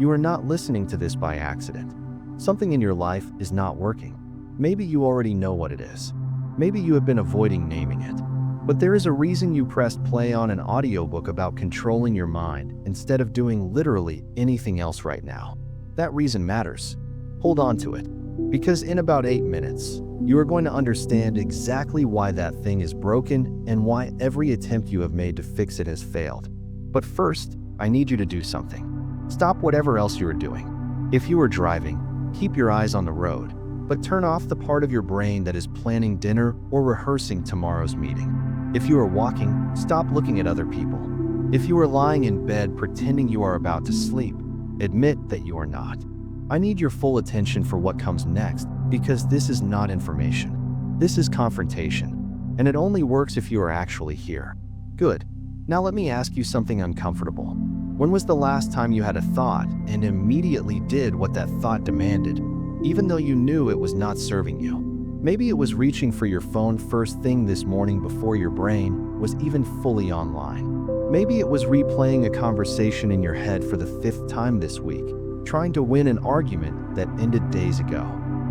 You are not listening to this by accident. Something in your life is not working. Maybe you already know what it is. Maybe you have been avoiding naming it. But there is a reason you pressed play on an audiobook about controlling your mind instead of doing literally anything else right now. That reason matters. Hold on to it. Because in about 8 minutes, you are going to understand exactly why that thing is broken and why every attempt you have made to fix it has failed. But first, I need you to do something. Stop whatever else you are doing. If you are driving, keep your eyes on the road, but turn off the part of your brain that is planning dinner or rehearsing tomorrow's meeting. If you are walking, stop looking at other people. If you are lying in bed pretending you are about to sleep, admit that you are not. I need your full attention for what comes next, because this is not information. This is confrontation, and it only works if you are actually here. Good. Now let me ask you something uncomfortable. When was the last time you had a thought and immediately did what that thought demanded, even though you knew it was not serving you? Maybe it was reaching for your phone first thing this morning before your brain was even fully online. Maybe it was replaying a conversation in your head for the 5th time this week, trying to win an argument that ended days ago.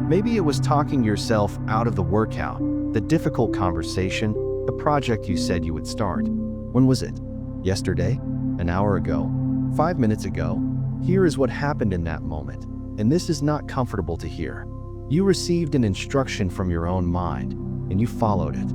Maybe it was talking yourself out of the workout, the difficult conversation, the project you said you would start. When was it? Yesterday? An hour ago? 5 minutes ago? Here is what happened in that moment, and this is not comfortable to hear. You received an instruction from your own mind, and you followed it.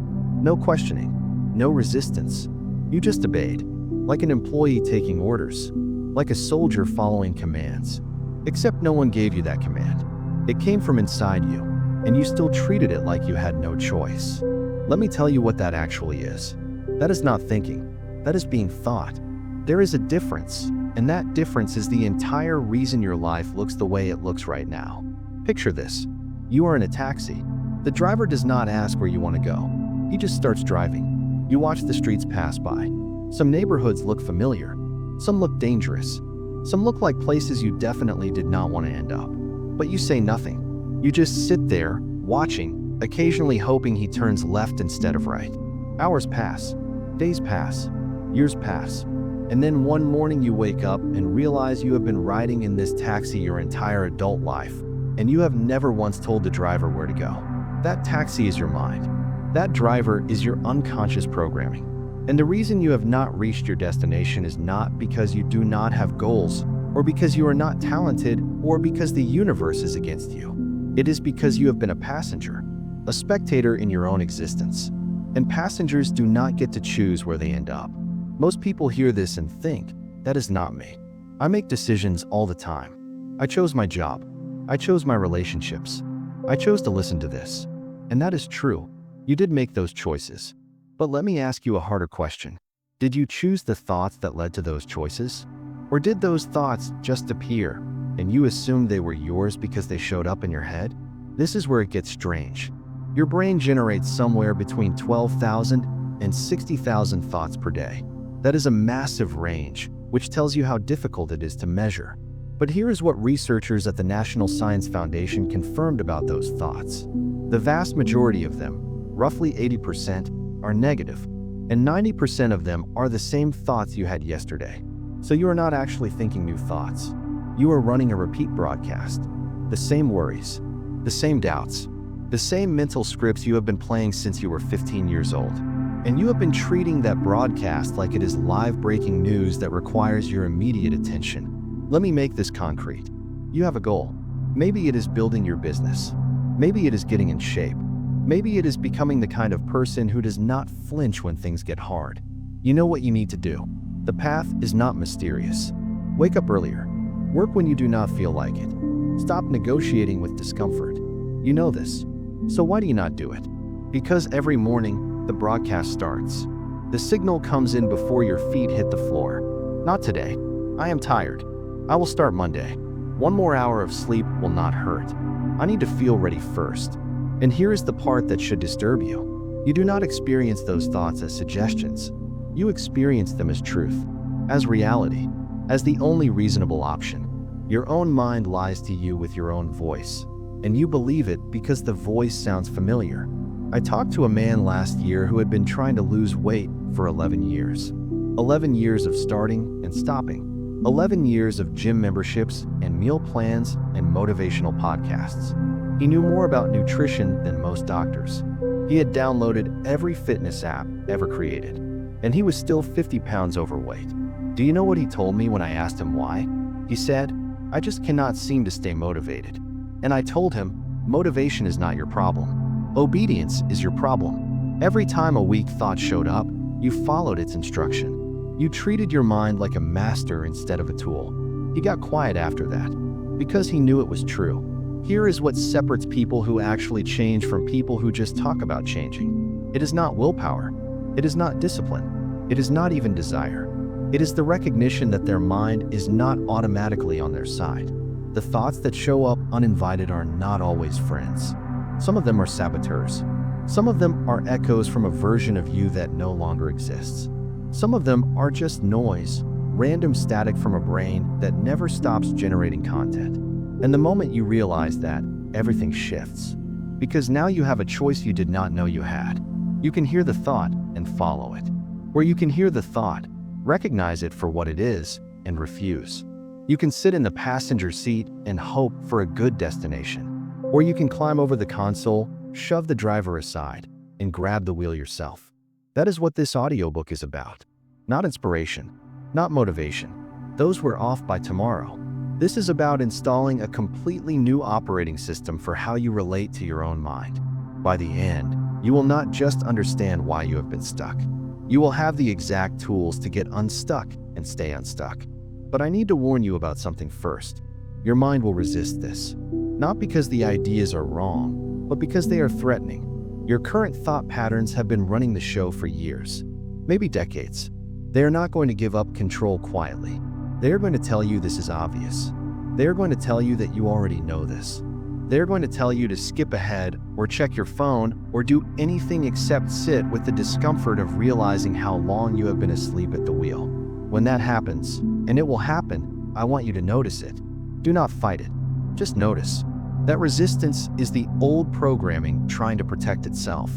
No questioning, no resistance. You just obeyed, like an employee taking orders, like a soldier following commands. Except no one gave you that command. It came from inside you, and you still treated it like you had no choice. Let me tell you what that actually is. That is not thinking. That is being thought. There is a difference, and that difference is the entire reason your life looks the way it looks right now. Picture this. You are in a taxi. The driver does not ask where you want to go. He just starts driving. You watch the streets pass by. Some neighborhoods look familiar. Some look dangerous. Some look like places you definitely did not want to end up. But you say nothing. You just sit there, watching, occasionally hoping he turns left instead of right. Hours pass. Days pass. Years pass. And then one morning you wake up and realize you have been riding in this taxi your entire adult life, and you have never once told the driver where to go. That taxi is your mind. That driver is your unconscious programming. And the reason you have not reached your destination is not because you do not have goals, or because you are not talented, or because the universe is against you. It is because you have been a passenger, a spectator in your own existence. And passengers do not get to choose where they end up. Most people hear this and think, that is not me. I make decisions all the time. I chose my job. I chose my relationships. I chose to listen to this. And that is true. You did make those choices. But let me ask you a harder question. Did you choose the thoughts that led to those choices? Or did those thoughts just appear, and you assumed they were yours because they showed up in your head? This is where it gets strange. Your brain generates somewhere between 12,000 and 60,000 thoughts per day. That is a massive range, which tells you how difficult it is to measure. But here is what researchers at the National Science Foundation confirmed about those thoughts. The vast majority of them, roughly 80%, are negative, and 90% of them are the same thoughts you had yesterday. So you are not actually thinking new thoughts. You are running a repeat broadcast. The same worries, the same doubts, the same mental scripts you have been playing since you were 15 years old. And you have been treating that broadcast like it is live breaking news that requires your immediate attention. Let me make this concrete. You have a goal. Maybe it is building your business. Maybe it is getting in shape. Maybe it is becoming the kind of person who does not flinch when things get hard. You know what you need to do. The path is not mysterious. Wake up earlier. Work when you do not feel like it. Stop negotiating with discomfort. You know this. So why do you not do it? Because every morning, the broadcast starts. The signal comes in before your feet hit the floor. Not today. I am tired. I will start Monday. 1 more hour of sleep will not hurt. I need to feel ready first. And here is the part that should disturb you. You do not experience those thoughts as suggestions. You experience them as truth, as reality, as the only reasonable option. Your own mind lies to you with your own voice, and you believe it because the voice sounds familiar. I talked to a man last year who had been trying to lose weight for 11 years. 11 years of starting and stopping. 11 years of gym memberships and meal plans and motivational podcasts. He knew more about nutrition than most doctors. He had downloaded every fitness app ever created, and he was still 50 pounds overweight. Do you know what he told me when I asked him why? He said, "I just cannot seem to stay motivated." And I told him, motivation is not your problem. Obedience is your problem. Every time a weak thought showed up, you followed its instruction. You treated your mind like a master instead of a tool. He got quiet after that, because he knew it was true. Here is what separates people who actually change from people who just talk about changing. It is not willpower. It is not discipline. It is not even desire. It is the recognition that their mind is not automatically on their side. The thoughts that show up uninvited are not always friends. Some of them are saboteurs. Some of them are echoes from a version of you that no longer exists. Some of them are just noise, random static from a brain that never stops generating content. And the moment you realize that, everything shifts. Because now you have a choice you did not know you had. You can hear the thought and follow it. Or you can hear the thought, recognize it for what it is, and refuse. You can sit in the passenger seat and hope for a good destination. Or you can climb over the console, shove the driver aside, and grab the wheel yourself. That is what this audiobook is about. Not inspiration, not motivation. Those were off by tomorrow. This is about installing a completely new operating system for how you relate to your own mind. By the end, you will not just understand why you have been stuck. You will have the exact tools to get unstuck and stay unstuck. But I need to warn you about something first. Your mind will resist this. Not because the ideas are wrong, but because they are threatening. Your current thought patterns have been running the show for years, maybe decades. They are not going to give up control quietly. They are going to tell you this is obvious. They are going to tell you that you already know this. They are going to tell you to skip ahead or check your phone or do anything except sit with the discomfort of realizing how long you have been asleep at the wheel. When that happens, and it will happen, I want you to notice it. Do not fight it. Just notice. That resistance is the old programming trying to protect itself.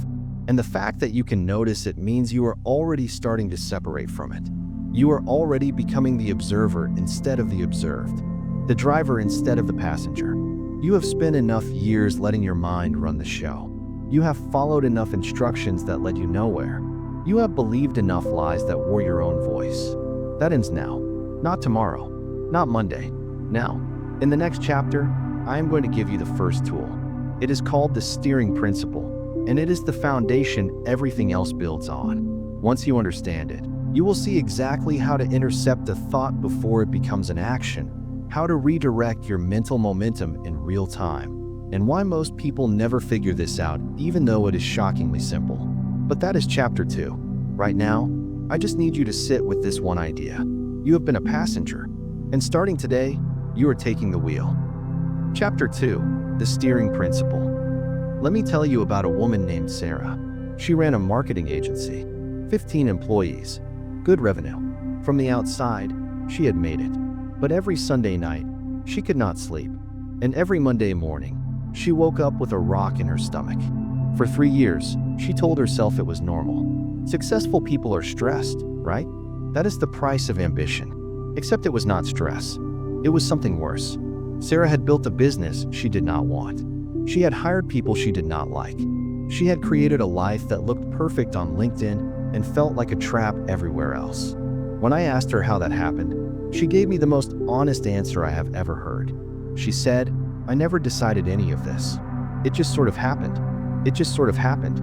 And the fact that you can notice it means you are already starting to separate from it. You are already becoming the observer instead of the observed, the driver instead of the passenger. You have spent enough years letting your mind run the show. You have followed enough instructions that led you nowhere. You have believed enough lies that wore your own voice. That ends now, not tomorrow, not Monday. Now, in the next chapter, I am going to give you the first tool. It is called the steering principle, and it is the foundation everything else builds on. Once you understand it, you will see exactly how to intercept a thought before it becomes an action, how to redirect your mental momentum in real time, and why most people never figure this out even though it is shockingly simple. But that is chapter 2. Right now, I just need you to sit with this one idea. You have been a passenger, and starting today, you are taking the wheel. Chapter 2, the steering principle. Let me tell you about a woman named Sarah. She ran a marketing agency, 15 employees, good revenue. From the outside, she had made it. But every Sunday night, she could not sleep. And every Monday morning, she woke up with a rock in her stomach. For 3 years, she told herself it was normal. Successful people are stressed, right? That is the price of ambition. Except it was not stress. It was something worse. Sarah had built a business she did not want. She had hired people she did not like. She had created a life that looked perfect on LinkedIn and felt like a trap everywhere else. When I asked her how that happened, she gave me the most honest answer I have ever heard. She said, "I never decided any of this. It just sort of happened. It just sort of happened."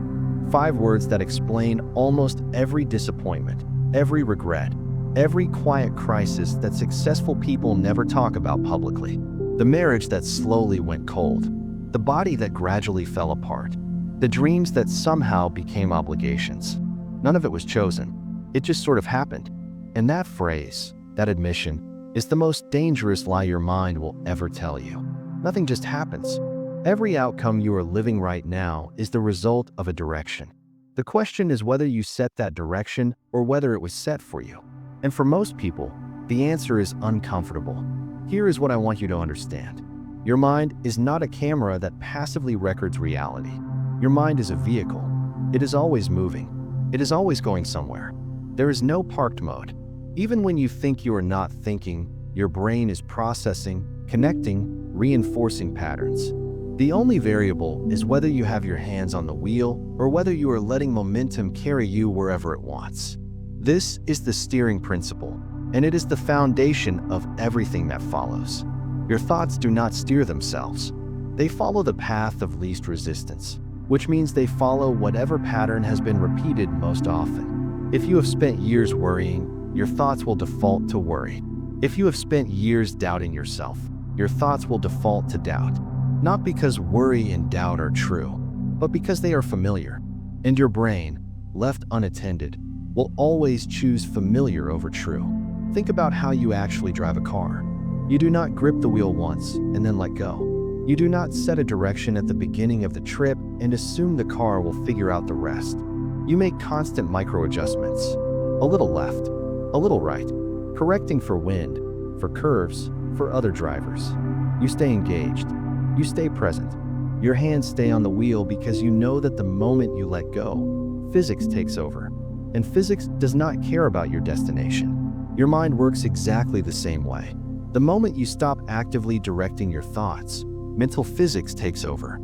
5 words that explain almost every disappointment, every regret, every quiet crisis that successful people never talk about publicly. The marriage that slowly went cold, the body that gradually fell apart, the dreams that somehow became obligations. None of it was chosen. It just sort of happened. And that phrase, that admission, is the most dangerous lie your mind will ever tell you. Nothing just happens. Every outcome you are living right now is the result of a direction. The question is whether you set that direction or whether it was set for you. And for most people, the answer is uncomfortable. Here is what I want you to understand. Your mind is not a camera that passively records reality. Your mind is a vehicle. It is always moving. It is always going somewhere. There is no parked mode. Even when you think you are not thinking, your brain is processing, connecting, reinforcing patterns. The only variable is whether you have your hands on the wheel or whether you are letting momentum carry you wherever it wants. This is the steering principle, and it is the foundation of everything that follows. Your thoughts do not steer themselves. They follow the path of least resistance, which means they follow whatever pattern has been repeated most often. If you have spent years worrying, your thoughts will default to worry. If you have spent years doubting yourself, your thoughts will default to doubt. Not because worry and doubt are true, but because they are familiar. And your brain, left unattended, will always choose familiar over true. Think about how you actually drive a car. You do not grip the wheel once and then let go. You do not set a direction at the beginning of the trip and assume the car will figure out the rest. You make constant micro-adjustments. A little left, a little right, correcting for wind, for curves, for other drivers. You stay engaged. You stay present. Your hands stay on the wheel because you know that the moment you let go, physics takes over. And physics does not care about your destination. Your mind works exactly the same way. The moment you stop actively directing your thoughts, mental physics takes over.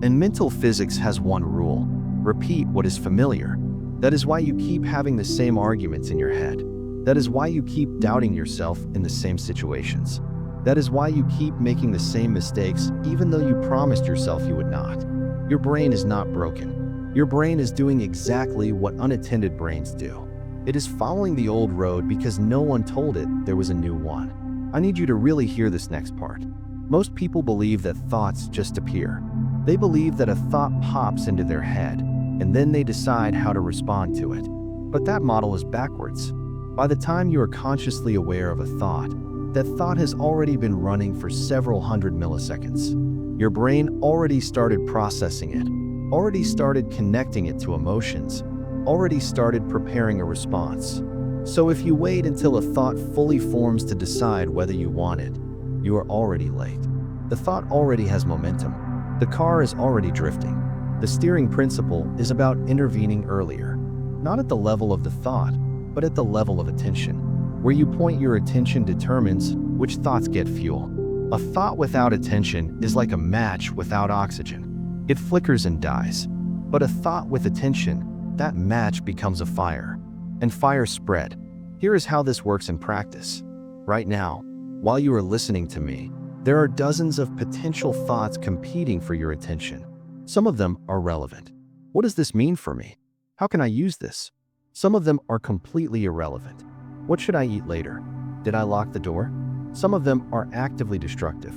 And mental physics has one rule: repeat what is familiar. That is why you keep having the same arguments in your head. That is why you keep doubting yourself in the same situations. That is why you keep making the same mistakes even though you promised yourself you would not. Your brain is not broken. Your brain is doing exactly what unattended brains do. It is following the old road because no one told it there was a new one. I need you to really hear this next part. Most people believe that thoughts just appear. They believe that a thought pops into their head, and then they decide how to respond to it. But that model is backwards. By the time you are consciously aware of a thought, that thought has already been running for several hundred milliseconds. Your brain already started processing it, already started connecting it to emotions, already started preparing a response. So if you wait until a thought fully forms to decide whether you want it, you are already late. The thought already has momentum. The car is already drifting. The steering principle is about intervening earlier, not at the level of the thought, but at the level of attention. Where you point your attention determines which thoughts get fuel. A thought without attention is like a match without oxygen. It flickers and dies. But a thought with attention, that match becomes a fire. And fire spread. Here is how this works in practice. Right now, while you are listening to me, there are dozens of potential thoughts competing for your attention. Some of them are relevant. What does this mean for me? How can I use this? Some of them are completely irrelevant. What should I eat later? Did I lock the door? Some of them are actively destructive.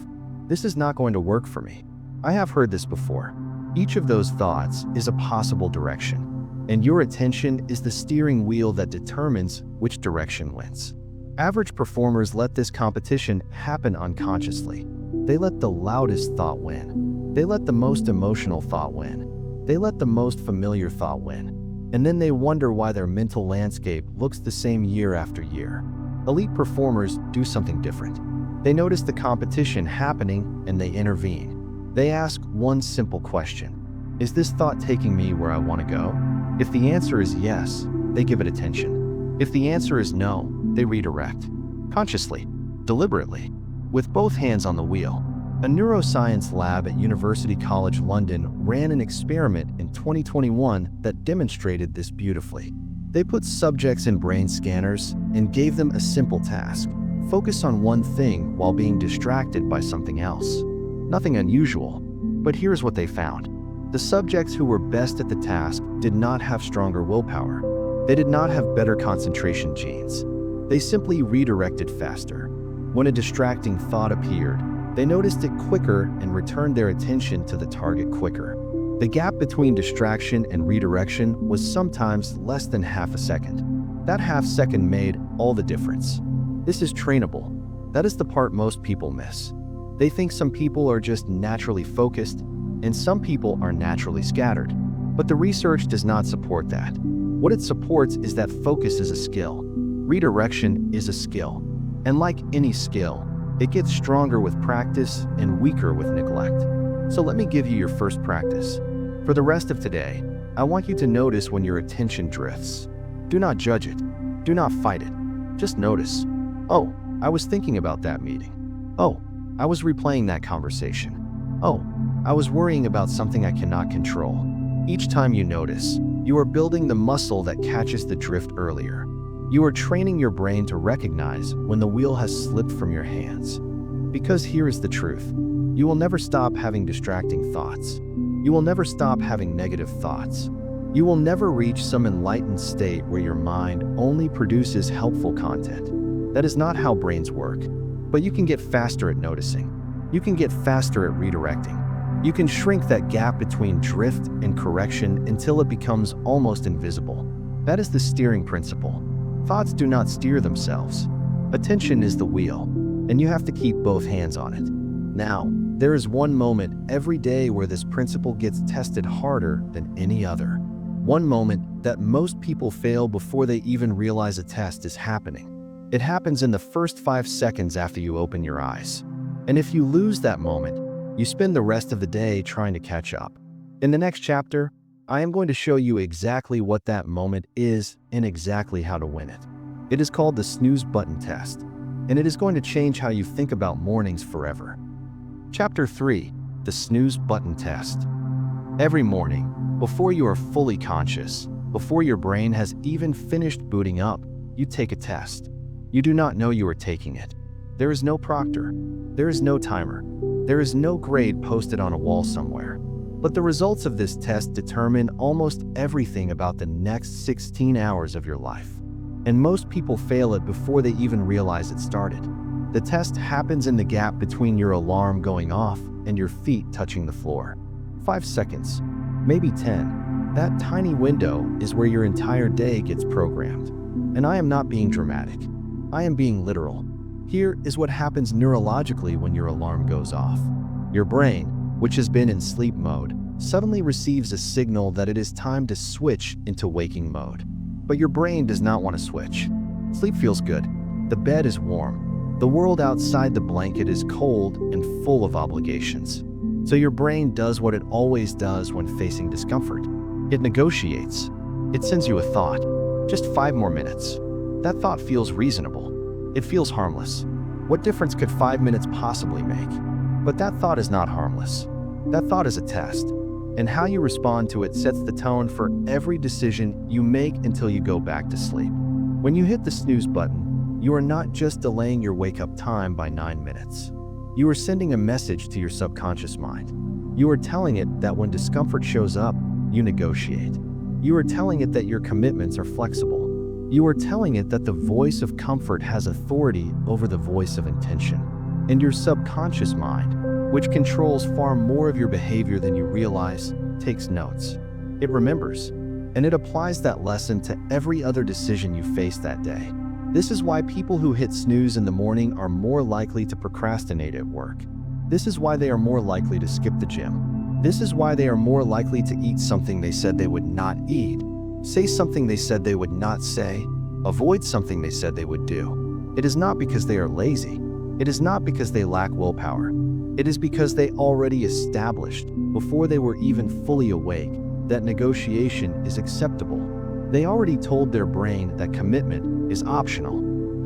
This is not going to work for me. I have heard this before. Each of those thoughts is a possible direction, and your attention is the steering wheel that determines which direction wins. Average performers let this competition happen unconsciously. They let the loudest thought win. They let the most emotional thought win. They let the most familiar thought win. And then they wonder why their mental landscape looks the same year after year. Elite performers do something different. They notice the competition happening and they intervene. They ask one simple question: is this thought taking me where I want to go? If the answer is yes, they give it attention. If the answer is no, they redirect. Consciously, deliberately, with both hands on the wheel. A neuroscience lab at University College London ran an experiment in 2021 that demonstrated this beautifully. They put subjects in brain scanners and gave them a simple task: focus on one thing while being distracted by something else. Nothing unusual, but here's what they found. The subjects who were best at the task did not have stronger willpower. They did not have better concentration genes. They simply redirected faster. When a distracting thought appeared, they noticed it quicker and returned their attention to the target quicker. The gap between distraction and redirection was sometimes less than half a second. That half second made all the difference. This is trainable. That is the part most people miss. They think some people are just naturally focused and some people are naturally scattered. But the research does not support that. What it supports is that focus is a skill. Redirection is a skill. And like any skill, it gets stronger with practice and weaker with neglect. So let me give you your first practice. For the rest of today, I want you to notice when your attention drifts. Do not judge it. Do not fight it. Just notice. Oh, I was thinking about that meeting. Oh, I was replaying that conversation. Oh, I was worrying about something I cannot control. Each time you notice, you are building the muscle that catches the drift earlier. You are training your brain to recognize when the wheel has slipped from your hands. Because here is the truth. You will never stop having distracting thoughts. You will never stop having negative thoughts. You will never reach some enlightened state where your mind only produces helpful content. That is not how brains work. But you can get faster at noticing. You can get faster at redirecting. You can shrink that gap between drift and correction until it becomes almost invisible. That is the steering principle. Thoughts do not steer themselves. Attention is the wheel, and you have to keep both hands on it. Now, there is one moment every day where this principle gets tested harder than any other. One moment that most people fail before they even realize a test is happening. It happens in the first 5 seconds after you open your eyes. And if you lose that moment, you spend the rest of the day trying to catch up. In the next chapter, I am going to show you exactly what that moment is and exactly how to win it. It is called the Snooze Button Test, and it is going to change how you think about mornings forever. Chapter 3: The Snooze Button Test. Every morning, before you are fully conscious, before your brain has even finished booting up, you take a test. You do not know you are taking it. There is no proctor. There is no timer. There is no grade posted on a wall somewhere. But the results of this test determine almost everything about the next 16 hours of your life. And most people fail it before they even realize it started. The test happens in the gap between your alarm going off and your feet touching the floor. 5 seconds, maybe 10. That tiny window is where your entire day gets programmed. And I am not being dramatic. I am being literal. Here is what happens neurologically when your alarm goes off. Your brain, which has been in sleep mode, suddenly receives a signal that it is time to switch into waking mode. But your brain does not want to switch. Sleep feels good. The bed is warm. The world outside the blanket is cold and full of obligations. So your brain does what it always does when facing discomfort. It negotiates. It sends you a thought. Just 5 more minutes. That thought feels reasonable. It feels harmless. What difference could 5 minutes possibly make? But that thought is not harmless. That thought is a test. And how you respond to it sets the tone for every decision you make until you go back to sleep. When you hit the snooze button, you are not just delaying your wake-up time by 9 minutes. You are sending a message to your subconscious mind. You are telling it that when discomfort shows up, you negotiate. You are telling it that your commitments are flexible. You are telling it that the voice of comfort has authority over the voice of intention. And your subconscious mind, which controls far more of your behavior than you realize, takes notes. It remembers, and it applies that lesson to every other decision you face that day. This is why people who hit snooze in the morning are more likely to procrastinate at work. This is why they are more likely to skip the gym. This is why they are more likely to eat something they said they would not eat, say something they said they would not say, avoid something they said they would do. It is not because they are lazy. It is not because they lack willpower. It is because they already established, before they were even fully awake, that negotiation is acceptable. They already told their brain that commitment is optional.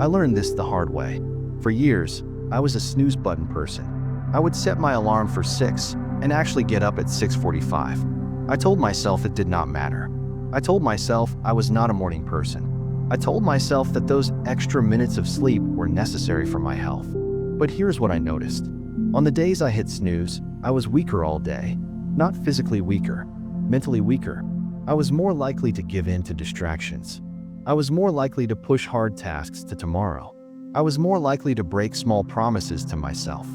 I learned this the hard way. For years, I was a snooze button person. I would set my alarm for 6 and actually get up at 6:45. I told myself it did not matter. I told myself I was not a morning person. I told myself that those extra minutes of sleep were necessary for my health. But here's what I noticed. On the days I hit snooze, I was weaker all day. Not physically weaker, mentally weaker. I was more likely to give in to distractions. I was more likely to push hard tasks to tomorrow. I was more likely to break small promises to myself.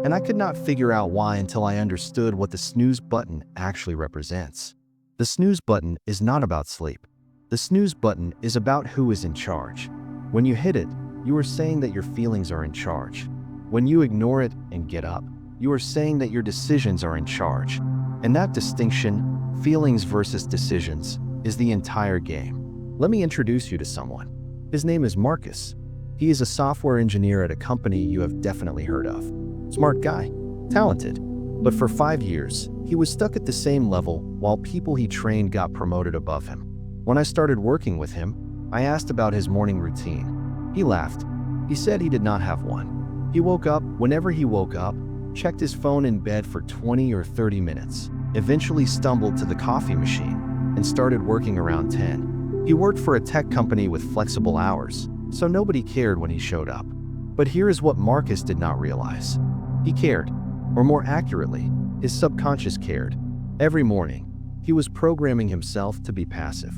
And I could not figure out why until I understood what the snooze button actually represents. The snooze button is not about sleep. The snooze button is about who is in charge. When you hit it, you are saying that your feelings are in charge. When you ignore it and get up, you are saying that your decisions are in charge. And that distinction, feelings versus decisions, is the entire game. Let me introduce you to someone. His name is Marcus. He is a software engineer at a company you have definitely heard of. Smart guy, talented. But for 5 years, he was stuck at the same level while people he trained got promoted above him. When I started working with him, I asked about his morning routine. He laughed. He said he did not have one. He woke up whenever he woke up, checked his phone in bed for 20 or 30 minutes, eventually stumbled to the coffee machine, and started working around 10. He worked for a tech company with flexible hours, so nobody cared when he showed up. But here is what Marcus did not realize. He cared, or more accurately, his subconscious cared. Every morning, he was programming himself to be passive,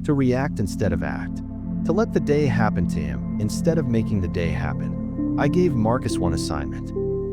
to react instead of act, to let the day happen to him instead of making the day happen. I gave Marcus one assignment.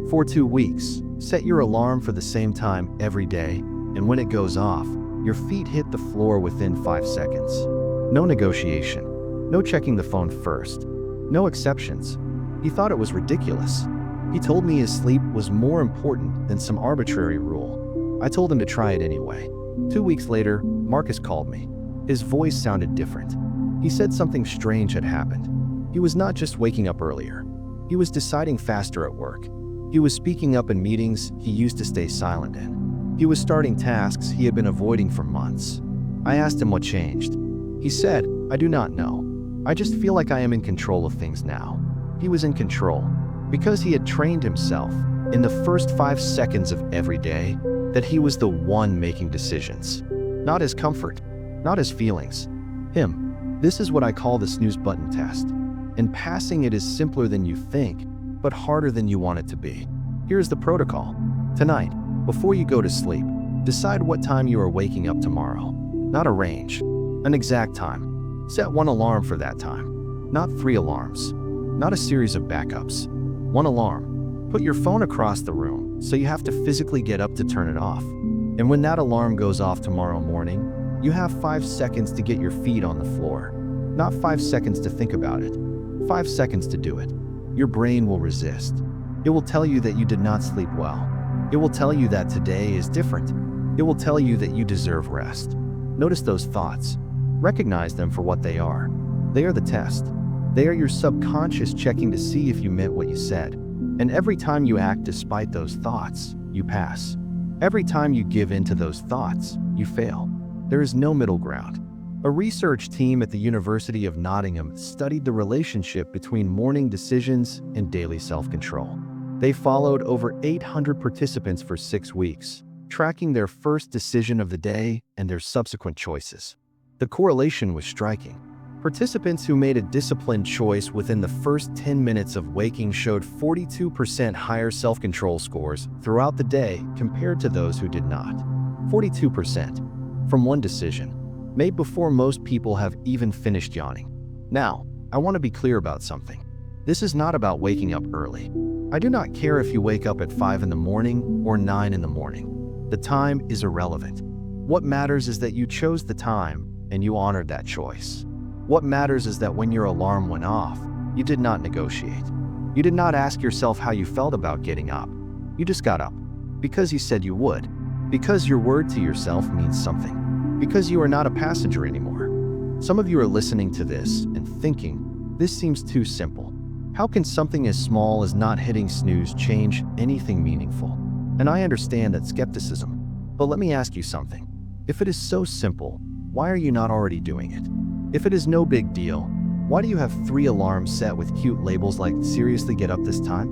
For 2 weeks, set your alarm for the same time every day, and when it goes off, your feet hit the floor within 5 seconds. No negotiation, no checking the phone first, no exceptions. He thought it was ridiculous. He told me his sleep was more important than some arbitrary rule. I told him to try it anyway. 2 weeks later, Marcus called me. His voice sounded different. He said something strange had happened. He was not just waking up earlier. He was deciding faster at work. He was speaking up in meetings he used to stay silent in. He was starting tasks he had been avoiding for months. I asked him what changed. He said, "I do not know. I just feel like I am in control of things now." He was in control because he had trained himself in the first 5 seconds of every day that he was the one making decisions. Not his comfort, not his feelings, him. This is what I call the snooze button test. In passing, it is simpler than you think, but harder than you want it to be. Here's the protocol. Tonight, before you go to sleep, decide what time you are waking up tomorrow. Not a range, an exact time. Set one alarm for that time, not 3 alarms, not a series of backups. One alarm. Put your phone across the room so you have to physically get up to turn it off. And when that alarm goes off tomorrow morning, you have 5 seconds to get your feet on the floor. Not 5 seconds to think about it. 5 seconds to do it. Your brain will resist. It will tell you that you did not sleep well. It will tell you that today is different. It will tell you that you deserve rest. Notice those thoughts. Recognize them for what they are. They are the test. They are your subconscious checking to see if you meant what you said. And every time you act despite those thoughts, you pass. Every time you give in to those thoughts, you fail. There is no middle ground. A research team at the University of Nottingham studied the relationship between morning decisions and daily self-control. They followed over 800 participants for 6 weeks, tracking their first decision of the day and their subsequent choices. The correlation was striking. Participants who made a disciplined choice within the first 10 minutes of waking showed 42% higher self-control scores throughout the day compared to those who did not. 42% from one decision, made before most people have even finished yawning. Now, I want to be clear about something. This is not about waking up early. I do not care if you wake up at 5 in the morning or 9 in the morning. The time is irrelevant. What matters is that you chose the time and you honored that choice. What matters is that when your alarm went off, you did not negotiate. You did not ask yourself how you felt about getting up. You just got up. Because you said you would. Because your word to yourself means something. Because you are not a passenger anymore. Some of you are listening to this and thinking, this seems too simple. How can something as small as not hitting snooze change anything meaningful? And I understand that skepticism. But let me ask you something. If it is so simple, why are you not already doing it? If it is no big deal, why do you have 3 alarms set with cute labels like "seriously get up this time"?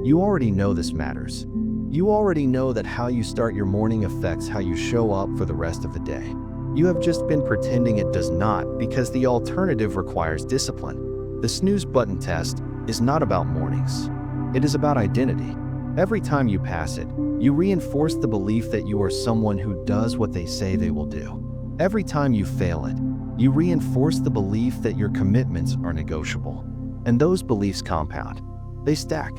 You already know this matters. You already know that how you start your morning affects how you show up for the rest of the day. You have just been pretending it does not because the alternative requires discipline. The snooze button test is not about mornings. It is about identity. Every time you pass it, you reinforce the belief that you are someone who does what they say they will do. Every time you fail it, you reinforce the belief that your commitments are negotiable. And those beliefs compound. They stack.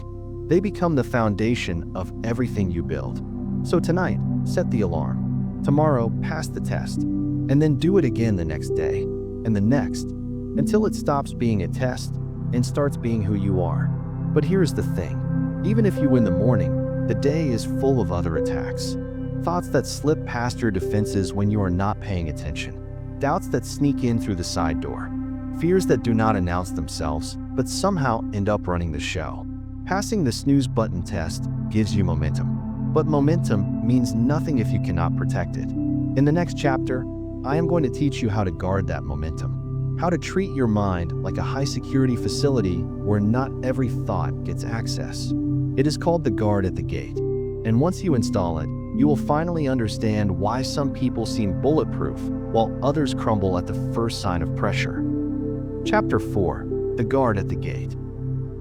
They become the foundation of everything you build. So tonight, set the alarm. Tomorrow, pass the test. And then do it again the next day, and the next, until it stops being a test and starts being who you are. But here's the thing. Even if you win the morning, the day is full of other attacks. Thoughts that slip past your defenses when you are not paying attention. Doubts that sneak in through the side door. Fears that do not announce themselves, but somehow end up running the show. Passing the snooze button test gives you momentum. But momentum means nothing if you cannot protect it. In the next chapter, I am going to teach you how to guard that momentum. how to treat your mind like a high-security facility where not every thought gets access. It is called the guard at the gate, and once you install it, you will finally understand why some people seem bulletproof while others crumble at the first sign of pressure. Chapter 4: The Guard at the Gate.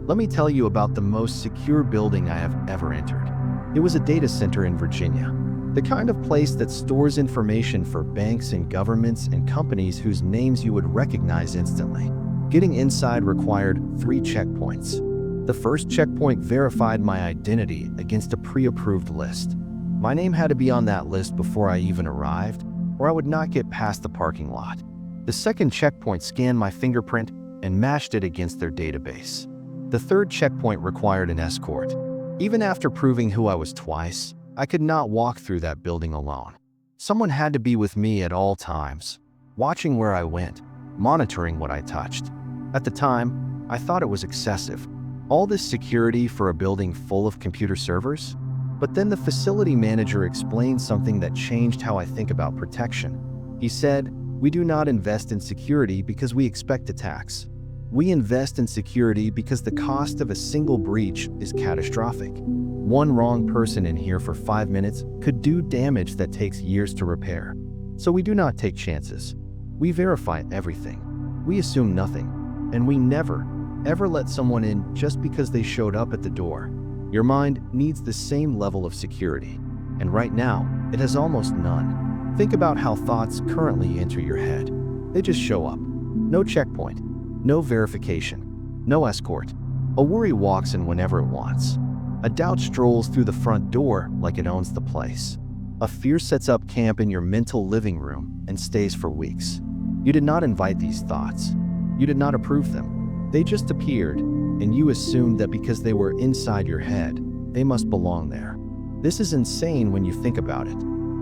Let me tell you about the most secure building I have ever entered. It was a data center in Virginia, the kind of place that stores information for banks and governments and companies whose names you would recognize instantly. Getting inside required 3 checkpoints. The first checkpoint verified my identity against a pre-approved list. My name had to be on that list before I even arrived, or I would not get past the parking lot. The second checkpoint scanned my fingerprint and matched it against their database. The third checkpoint required an escort. Even after proving who I was twice, I could not walk through that building alone. Someone had to be with me at all times, watching where I went, monitoring what I touched. At the time, I thought it was excessive. All this security for a building full of computer servers? But then the facility manager explained something that changed how I think about protection. He said, "We do not invest in security because we expect attacks. We invest in security because the cost of a single breach is catastrophic. One wrong person in here for 5 minutes could do damage that takes years to repair. So we do not take chances. We verify everything. We assume nothing. And we never, ever let someone in just because they showed up at the door." Your mind needs the same level of security, and right now, it has almost none. Think about how thoughts currently enter your head. They just show up. No checkpoint, no verification, no escort. A worry walks in whenever it wants. A doubt strolls through the front door like it owns the place. A fear sets up camp in your mental living room and stays for weeks. You did not invite these thoughts. You did not approve them. They just appeared, and you assumed that because they were inside your head, they must belong there. This is insane when you think about it.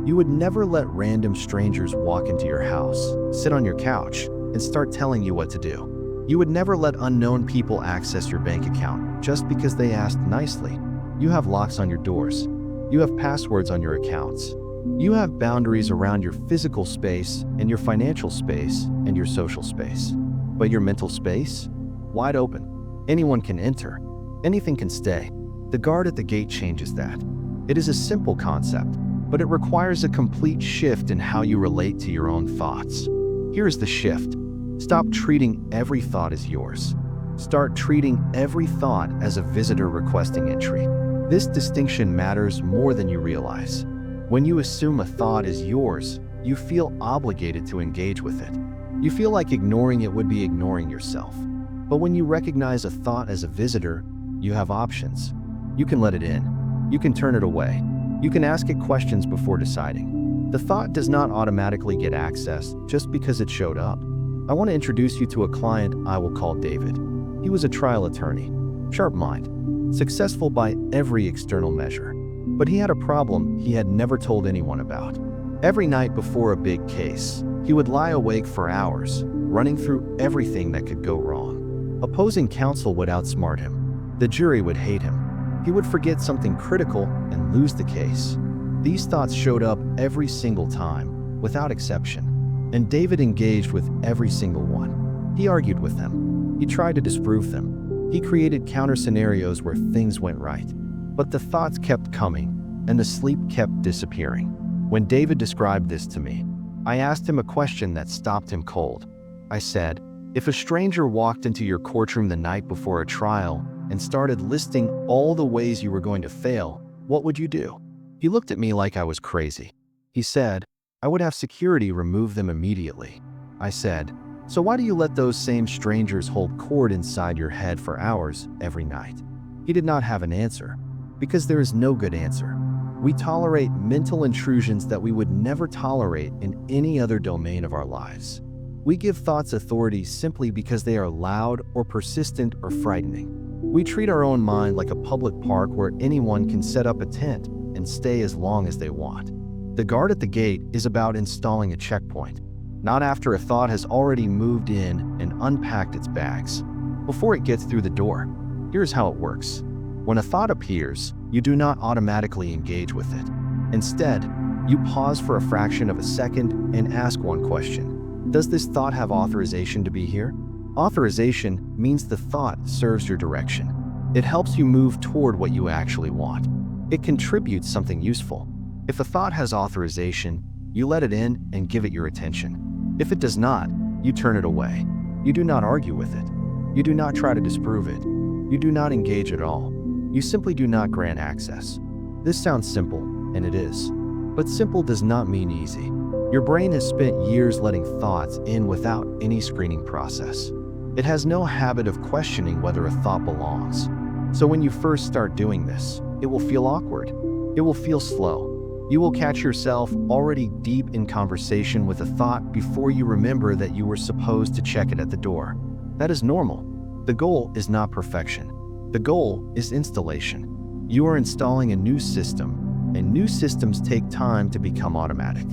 You would never let random strangers walk into your house, sit on your couch, and start telling you what to do. You would never let unknown people access your bank account just because they asked nicely. You have locks on your doors. You have passwords on your accounts. You have boundaries around your physical space and your financial space and your social space. But your mental space? Wide open. Anyone can enter. Anything can stay. The guard at the gate changes that. It is a simple concept, but it requires a complete shift in how you relate to your own thoughts. Here is the shift. Stop treating every thought as yours. Start treating every thought as a visitor requesting entry. This distinction matters more than you realize. When you assume a thought is yours, you feel obligated to engage with it. You feel like ignoring it would be ignoring yourself. But when you recognize a thought as a visitor, you have options. You can let it in. You can turn it away. You can ask it questions before deciding. The thought does not automatically get access just because it showed up. I want to introduce you to a client I will call David. He was a trial attorney, sharp mind, successful by every external measure. But he had a problem he had never told anyone about. Every night before a big case, he would lie awake for hours, running through everything that could go wrong. Opposing counsel would outsmart him. The jury would hate him. He would forget something critical and lose the case. These thoughts showed up every single time, without exception. And David engaged with every single one. He argued with them. He tried to disprove them. He created counter scenarios where things went right. But the thoughts kept coming, and the sleep kept disappearing. When David described this to me, I asked him a question that stopped him cold. I said, "If a stranger walked into your courtroom the night before a trial and started listing all the ways you were going to fail, what would you do?" He looked at me like I was crazy. He said, "I would have security remove them immediately." I said, "So why do you let those same strangers hold court inside your head for hours every night?" He did not have an answer, because there is no good answer. We tolerate mental intrusions that we would never tolerate in any other domain of our lives. We give thoughts authority simply because they are loud or persistent or frightening. We treat our own mind like a public park where anyone can set up a tent and stay as long as they want. The guard at the gate is about installing a checkpoint, not after a thought has already moved in and unpacked its bags, before it gets through the door. Here's how it works. When a thought appears, you do not automatically engage with it. Instead, you pause for a fraction of a second and ask one question. Does this thought have authorization to be here? Authorization means the thought serves your direction. It helps you move toward what you actually want. It contributes something useful. If a thought has authorization, you let it in and give it your attention. If it does not, you turn it away. You do not argue with it. You do not try to disprove it. You do not engage at all. You simply do not grant access. This sounds simple, and it is. But simple does not mean easy. Your brain has spent years letting thoughts in without any screening process. It has no habit of questioning whether a thought belongs. So when you first start doing this, it will feel awkward. It will feel slow. You will catch yourself already deep in conversation with a thought before you remember that you were supposed to check it at the door. That is normal. The goal is not perfection. The goal is installation. You are installing a new system, and new systems take time to become automatic.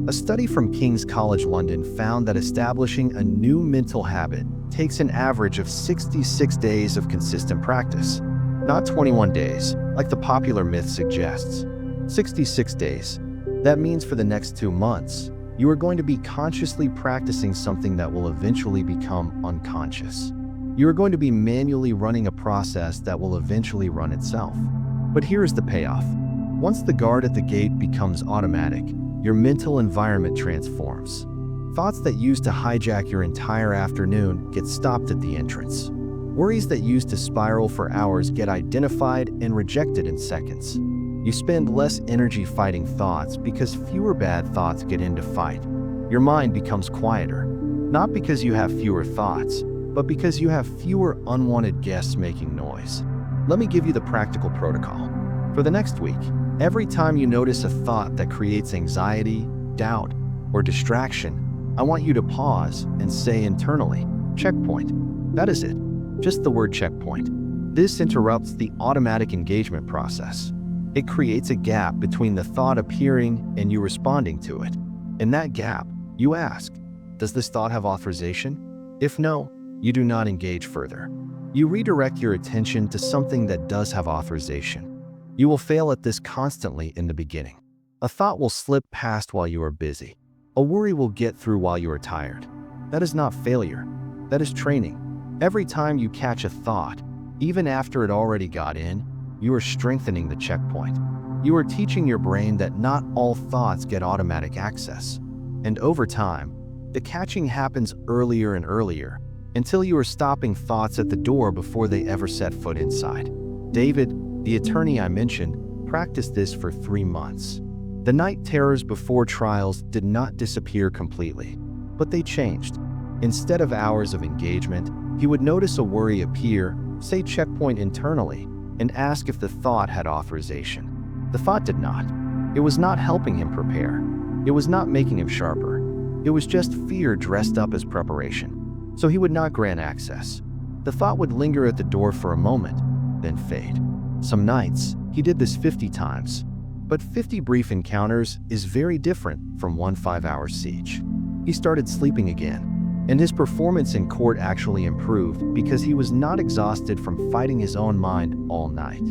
A study from King's College London found that establishing a new mental habit takes an average of 66 days of consistent practice, not 21 days, like the popular myth suggests. 66 days. That means for the next 2 months, you are going to be consciously practicing something that will eventually become unconscious. You are going to be manually running a process that will eventually run itself. But here is the payoff. Once the guard at the gate becomes automatic, your mental environment transforms. Thoughts that used to hijack your entire afternoon get stopped at the entrance. Worries that used to spiral for hours get identified and rejected in seconds. You spend less energy fighting thoughts because fewer bad thoughts get in to fight. Your mind becomes quieter, not because you have fewer thoughts, but because you have fewer unwanted guests making noise. Let me give you the practical protocol. For the next week, every time you notice a thought that creates anxiety, doubt, or distraction, I want you to pause and say internally, checkpoint. That is it, just the word checkpoint. This interrupts the automatic engagement process. It creates a gap between the thought appearing and you responding to it. In that gap, you ask, does this thought have authorization? If no, you do not engage further. You redirect your attention to something that does have authorization. You will fail at this constantly in the beginning. A thought will slip past while you are busy. A worry will get through while you are tired. That is not failure. That is training. Every time you catch a thought, even after it already got in, you are strengthening the checkpoint. You are teaching your brain that not all thoughts get automatic access. And over time, the catching happens earlier and earlier, until you are stopping thoughts at the door before they ever set foot inside. David, the attorney I mentioned, practiced this for 3 months. The night terrors before trials did not disappear completely, but they changed. Instead of hours of engagement, he would notice a worry appear, say checkpoint internally, and ask if the thought had authorization. The thought did not. It was not helping him prepare. It was not making him sharper. It was just fear dressed up as preparation. So he would not grant access. The thought would linger at the door for a moment, then fade. Some nights, he did this 50 times. But 50 brief encounters is very different from one 5-hour siege. He started sleeping again, and his performance in court actually improved because he was not exhausted from fighting his own mind all night.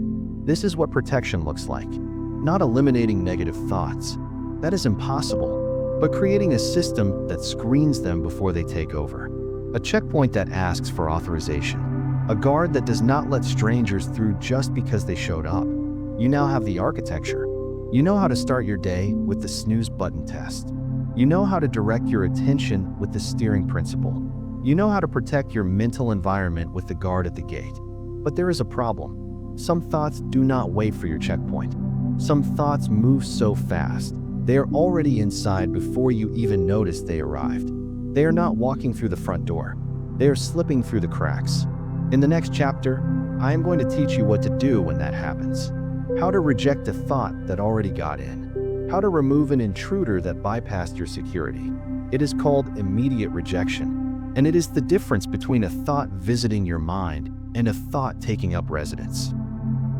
This is what protection looks like. Not eliminating negative thoughts. That is impossible, but creating a system that screens them before they take over. A checkpoint that asks for authorization. A guard that does not let strangers through just because they showed up. You now have the architecture. You know how to start your day with the Snooze Button Test. You know how to direct your attention with the steering principle. You know how to protect your mental environment with the guard at the gate. But there is a problem. Some thoughts do not wait for your checkpoint. Some thoughts move so fast, they are already inside before you even notice they arrived. They are not walking through the front door. They are slipping through the cracks. In the next chapter, I am going to teach you what to do when that happens. How to reject a thought that already got in. How to remove an intruder that bypassed your security. It is called immediate rejection, and it is the difference between a thought visiting your mind and a thought taking up residence.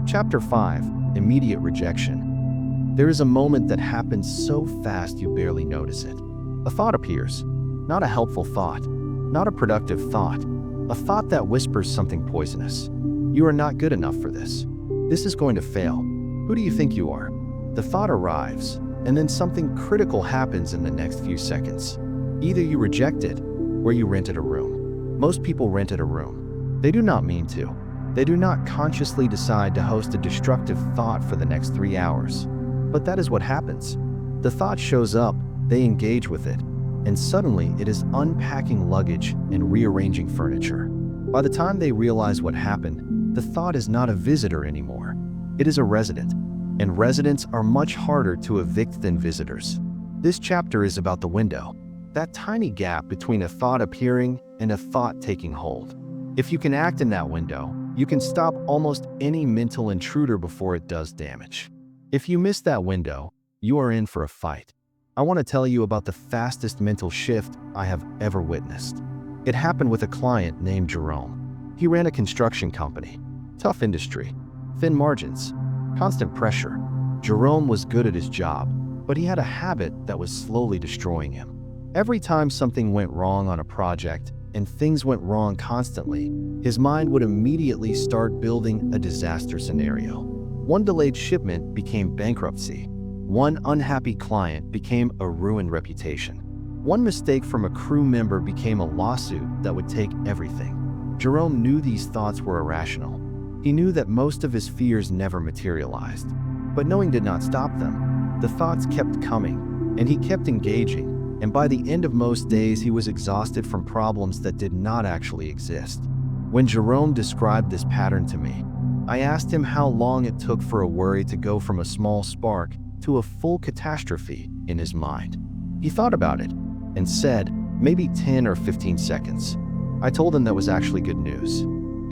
Chapter 5, Immediate Rejection. There is a moment that happens so fast you barely notice it. A thought appears, not a helpful thought, not a productive thought, a thought that whispers something poisonous. You are not good enough for this. This is going to fail. Who do you think you are? The thought arrives, and then something critical happens in the next few seconds. Either you reject it, or you rented a room. Most people rented a room. They do not mean to. They do not consciously decide to host a destructive thought for the next 3 hours. But that is what happens. The thought shows up, they engage with it, and suddenly it is unpacking luggage and rearranging furniture. By the time they realize what happened, the thought is not a visitor anymore. It is a resident, and residents are much harder to evict than visitors. This chapter is about the window, that tiny gap between a thought appearing and a thought taking hold. If you can act in that window, you can stop almost any mental intruder before it does damage. If you miss that window, you are in for a fight. I want to tell you about the fastest mental shift I have ever witnessed. It happened with a client named Jerome. He ran a construction company. Tough industry, thin margins, constant pressure. Jerome was good at his job, but he had a habit that was slowly destroying him. Every time something went wrong on a project, and things went wrong constantly, his mind would immediately start building a disaster scenario. One delayed shipment became bankruptcy. One unhappy client became a ruined reputation. One mistake from a crew member became a lawsuit that would take everything. Jerome knew these thoughts were irrational. He knew that most of his fears never materialized. But knowing did not stop them. The thoughts kept coming, and he kept engaging. And by the end of most days, he was exhausted from problems that did not actually exist. When Jerome described this pattern to me, I asked him how long it took for a worry to go from a small spark to a full catastrophe in his mind. He thought about it and said, maybe 10 or 15 seconds. I told him that was actually good news.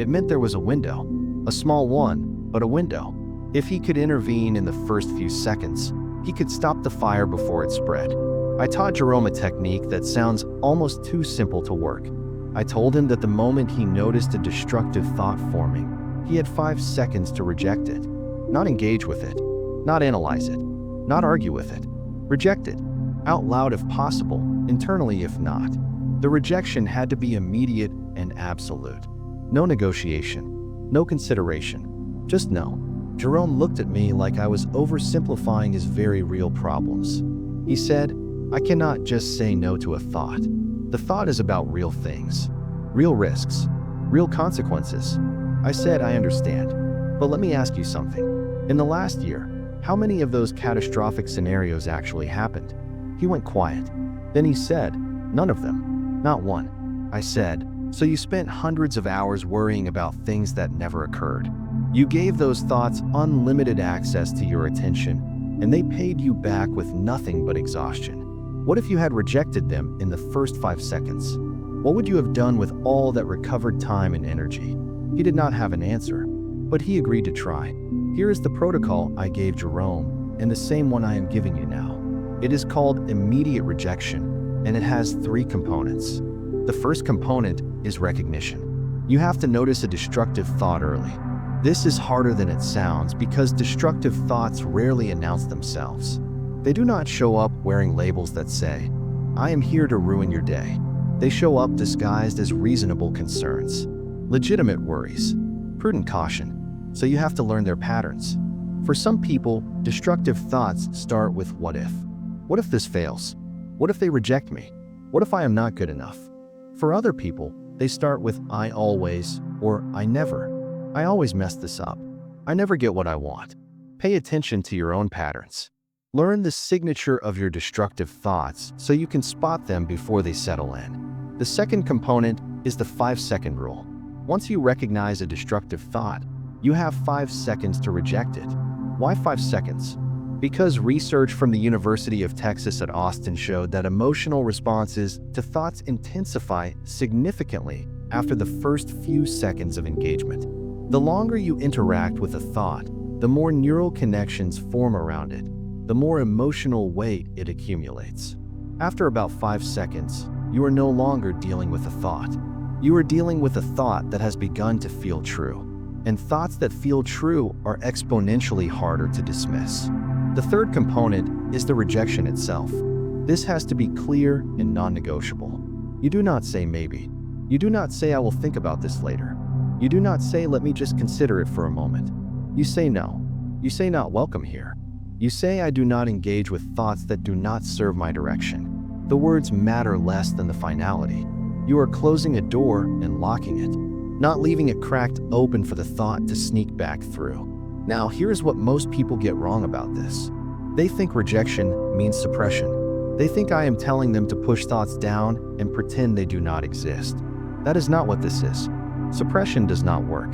It meant there was a window, a small one, but a window. If he could intervene in the first few seconds, he could stop the fire before it spread. I taught Jerome a technique that sounds almost too simple to work. I told him that the moment he noticed a destructive thought forming, he had 5 seconds to reject it. Not engage with it, not analyze it, not argue with it. Reject it, out loud if possible, internally if not. The rejection had to be immediate and absolute. No negotiation, no consideration, just no. Jerome looked at me like I was oversimplifying his very real problems. He said, I cannot just say no to a thought. The thought is about real things, real risks, real consequences. I said, I understand, but let me ask you something. In the last year, how many of those catastrophic scenarios actually happened? He went quiet. Then he said, none of them, not one. I said, so you spent hundreds of hours worrying about things that never occurred. You gave those thoughts unlimited access to your attention, and they paid you back with nothing but exhaustion. What if you had rejected them in the first 5 seconds? What would you have done with all that recovered time and energy? He did not have an answer, but he agreed to try. Here is the protocol I gave Jerome, and the same one I am giving you now. It is called immediate rejection, and it has 3 components. The first component is recognition. You have to notice a destructive thought early. This is harder than it sounds because destructive thoughts rarely announce themselves. They do not show up wearing labels that say, I am here to ruin your day. They show up disguised as reasonable concerns, legitimate worries, prudent caution, so you have to learn their patterns. For some people, destructive thoughts start with what if. What if this fails? What if they reject me? What if I am not good enough? For other people, they start with I always or I never. I always mess this up. I never get what I want. Pay attention to your own patterns. Learn the signature of your destructive thoughts so you can spot them before they settle in. The second component is the 5-second rule. Once you recognize a destructive thought, you have 5 seconds to reject it. Why 5 seconds? Because research from the University of Texas at Austin showed that emotional responses to thoughts intensify significantly after the first few seconds of engagement. The longer you interact with a thought, the more neural connections form around it, the more emotional weight it accumulates. After about 5 seconds, you are no longer dealing with a thought. You are dealing with a thought that has begun to feel true. And thoughts that feel true are exponentially harder to dismiss. The third component is the rejection itself. This has to be clear and non-negotiable. You do not say maybe. You do not say I will think about this later. You do not say let me just consider it for a moment. You say no. You say not welcome here. You say I do not engage with thoughts that do not serve my direction. The words matter less than the finality. You are closing a door and locking it, not leaving it cracked open for the thought to sneak back through. Now, here's what most people get wrong about this. They think rejection means suppression. They think I am telling them to push thoughts down and pretend they do not exist. That is not what this is. Suppression does not work.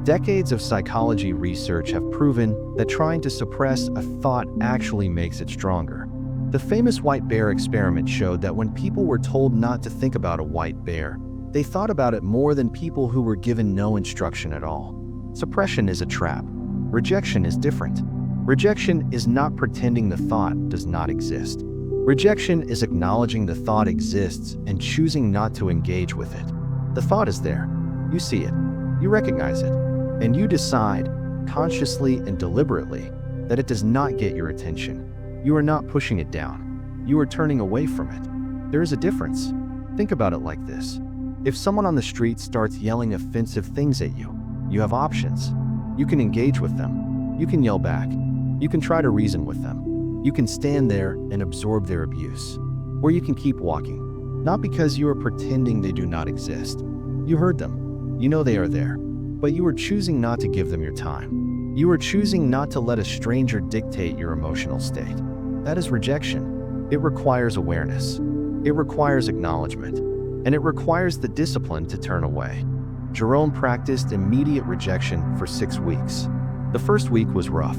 Decades of psychology research have proven that trying to suppress a thought actually makes it stronger. The famous white bear experiment showed that when people were told not to think about a white bear, they thought about it more than people who were given no instruction at all. Suppression is a trap. Rejection is different. Rejection is not pretending the thought does not exist. Rejection is acknowledging the thought exists and choosing not to engage with it. The thought is there. You see it. You recognize it. And you decide, consciously and deliberately, that it does not get your attention. You are not pushing it down. You are turning away from it. There is a difference. Think about it like this. If someone on the street starts yelling offensive things at you, you have options. You can engage with them. You can yell back. You can try to reason with them. You can stand there and absorb their abuse. Or you can keep walking. Not because you are pretending they do not exist. You heard them. You know they are there. But you are choosing not to give them your time. You are choosing not to let a stranger dictate your emotional state. That is rejection. It requires awareness. It requires acknowledgement. And it requires the discipline to turn away. Jerome practiced immediate rejection for 6 weeks. The first week was rough.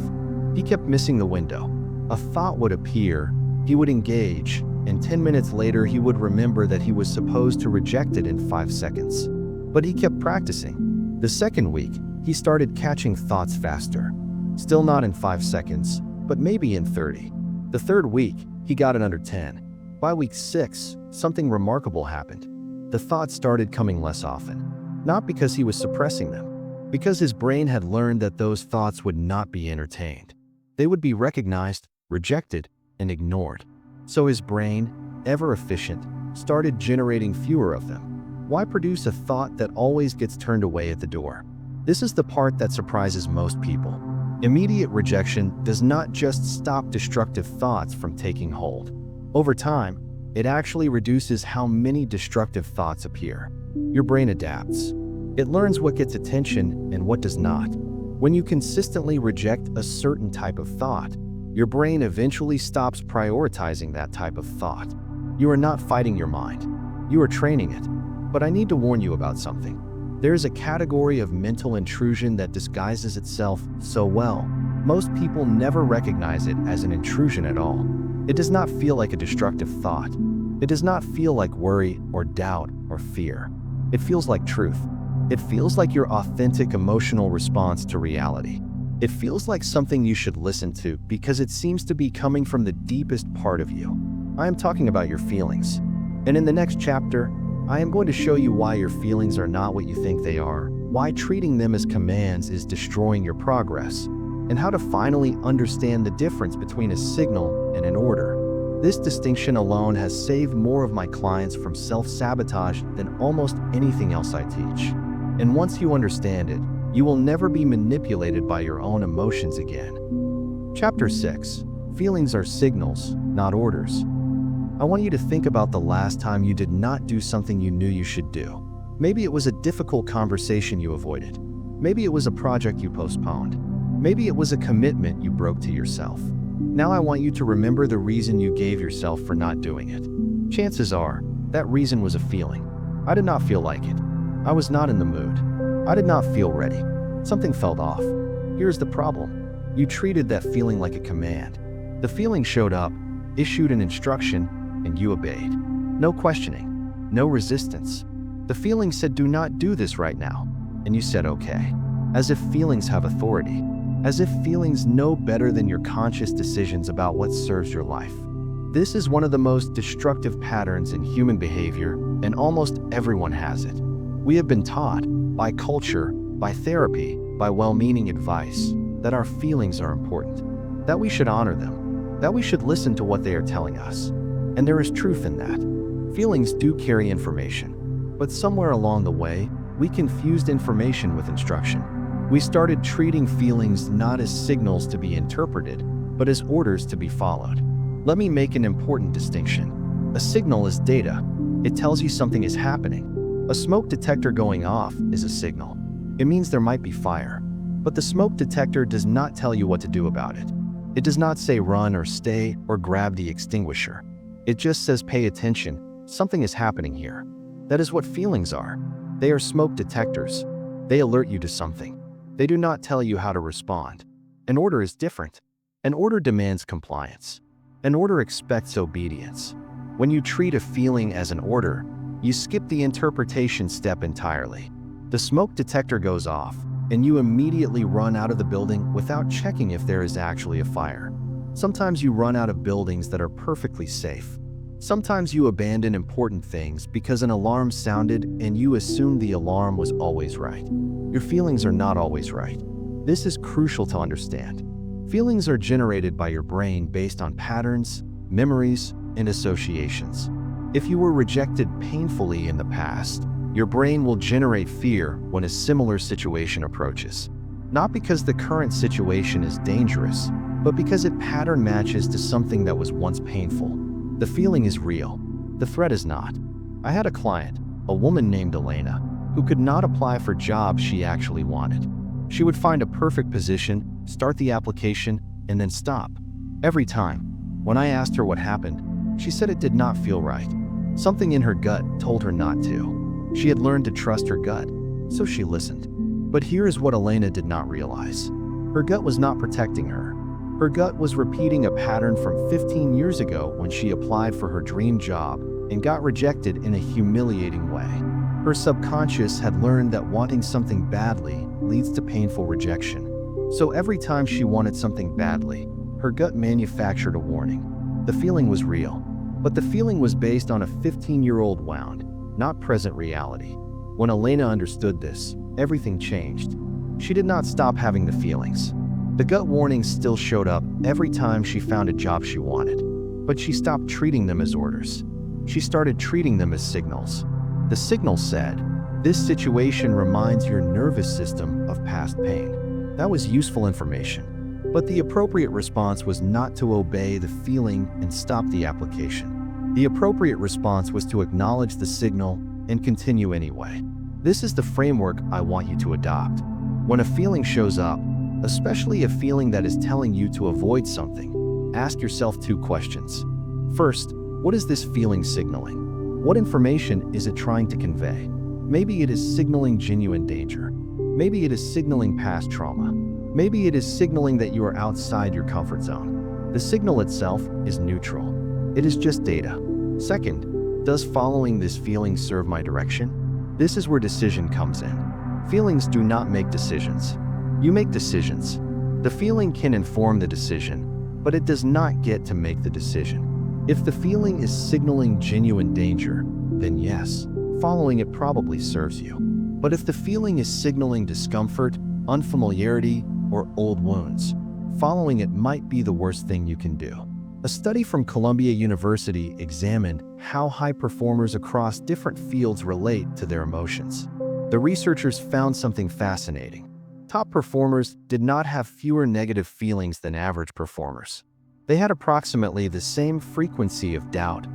He kept missing the window. A thought would appear, he would engage, and 10 minutes later he would remember that he was supposed to reject it in 5 seconds. But he kept practicing. The second week, he started catching thoughts faster. Still not in 5 seconds, but maybe in 30. The third week, he got it under 10. By week 6, something remarkable happened. The thoughts started coming less often. Not because he was suppressing them, because his brain had learned that those thoughts would not be entertained. They would be recognized, rejected, and ignored. So his brain, ever efficient, started generating fewer of them. Why produce a thought that always gets turned away at the door? This is the part that surprises most people. Immediate rejection does not just stop destructive thoughts from taking hold. Over time, it actually reduces how many destructive thoughts appear. Your brain adapts. It learns what gets attention and what does not. When you consistently reject a certain type of thought, your brain eventually stops prioritizing that type of thought. You are not fighting your mind. You are training it. But I need to warn you about something. There is a category of mental intrusion that disguises itself so well, most people never recognize it as an intrusion at all. It does not feel like a destructive thought. It does not feel like worry or doubt or fear. It feels like truth. It feels like your authentic emotional response to reality. It feels like something you should listen to because it seems to be coming from the deepest part of you. I am talking about your feelings. And in the next chapter, I am going to show you why your feelings are not what you think they are, why treating them as commands is destroying your progress, and how to finally understand the difference between a signal and an order. This distinction alone has saved more of my clients from self-sabotage than almost anything else I teach. And once you understand it, you will never be manipulated by your own emotions again. Chapter 6. Feelings are signals, not orders. I want you to think about the last time you did not do something you knew you should do. Maybe it was a difficult conversation you avoided. Maybe it was a project you postponed. Maybe it was a commitment you broke to yourself. Now I want you to remember the reason you gave yourself for not doing it. Chances are, that reason was a feeling. I did not feel like it. I was not in the mood. I did not feel ready. Something felt off. Here's the problem. You treated that feeling like a command. The feeling showed up, issued an instruction, and you obeyed. No questioning, no resistance. The feeling said, do not do this right now. And you said, okay. As if feelings have authority. As if feelings know better than your conscious decisions about what serves your life. This is one of the most destructive patterns in human behavior, and almost everyone has it. We have been taught, by culture, by therapy, by well-meaning advice, that our feelings are important, that we should honor them, that we should listen to what they are telling us. And there is truth in that. Feelings do carry information, but somewhere along the way, we confused information with instruction. We started treating feelings not as signals to be interpreted, but as orders to be followed. Let me make an important distinction. A signal is data. It tells you something is happening. A smoke detector going off is a signal. It means there might be fire. But the smoke detector does not tell you what to do about it. It does not say run or stay or grab the extinguisher. It just says pay attention, something is happening here. That is what feelings are. They are smoke detectors. They alert you to something. They do not tell you how to respond. An order is different. An order demands compliance. An order expects obedience. When you treat a feeling as an order, you skip the interpretation step entirely. The smoke detector goes off, and you immediately run out of the building without checking if there is actually a fire. Sometimes you run out of buildings that are perfectly safe. Sometimes you abandon important things because an alarm sounded and you assume the alarm was always right. Your feelings are not always right. This is crucial to understand. Feelings are generated by your brain based on patterns, memories, and associations. If you were rejected painfully in the past, your brain will generate fear when a similar situation approaches. Not because the current situation is dangerous, but because it pattern matches to something that was once painful. The feeling is real. The threat is not. I had a client, a woman named Elena, who could not apply for jobs she actually wanted. She would find a perfect position, start the application, and then stop. Every time. When I asked her what happened, she said it did not feel right. Something in her gut told her not to. She had learned to trust her gut, so she listened. But here is what Elena did not realize. Her gut was not protecting her. Her gut was repeating a pattern from 15 years ago when she applied for her dream job and got rejected in a humiliating way. Her subconscious had learned that wanting something badly leads to painful rejection. So every time she wanted something badly, her gut manufactured a warning. The feeling was real, but the feeling was based on a 15-year-old wound, not present reality. When Elena understood this, everything changed. She did not stop having the feelings. The gut warnings still showed up every time she found a job she wanted, but she stopped treating them as orders. She started treating them as signals. The signal said, "This situation reminds your nervous system of past pain." That was useful information. But the appropriate response was not to obey the feeling and stop the application. The appropriate response was to acknowledge the signal and continue anyway. This is the framework I want you to adopt. When a feeling shows up, especially a feeling that is telling you to avoid something, ask yourself 2 questions. First, what is this feeling signaling? What information is it trying to convey? Maybe it is signaling genuine danger. Maybe it is signaling past trauma. Maybe it is signaling that you are outside your comfort zone. The signal itself is neutral. It is just data. Second, does following this feeling serve my direction? This is where decision comes in. Feelings do not make decisions. You make decisions. The feeling can inform the decision, but it does not get to make the decision. If the feeling is signaling genuine danger, then yes, following it probably serves you. But if the feeling is signaling discomfort, unfamiliarity, or old wounds, following it might be the worst thing you can do. A study from Columbia University examined how high performers across different fields relate to their emotions. The researchers found something fascinating. Top performers did not have fewer negative feelings than average performers. They had approximately the same frequency of doubt,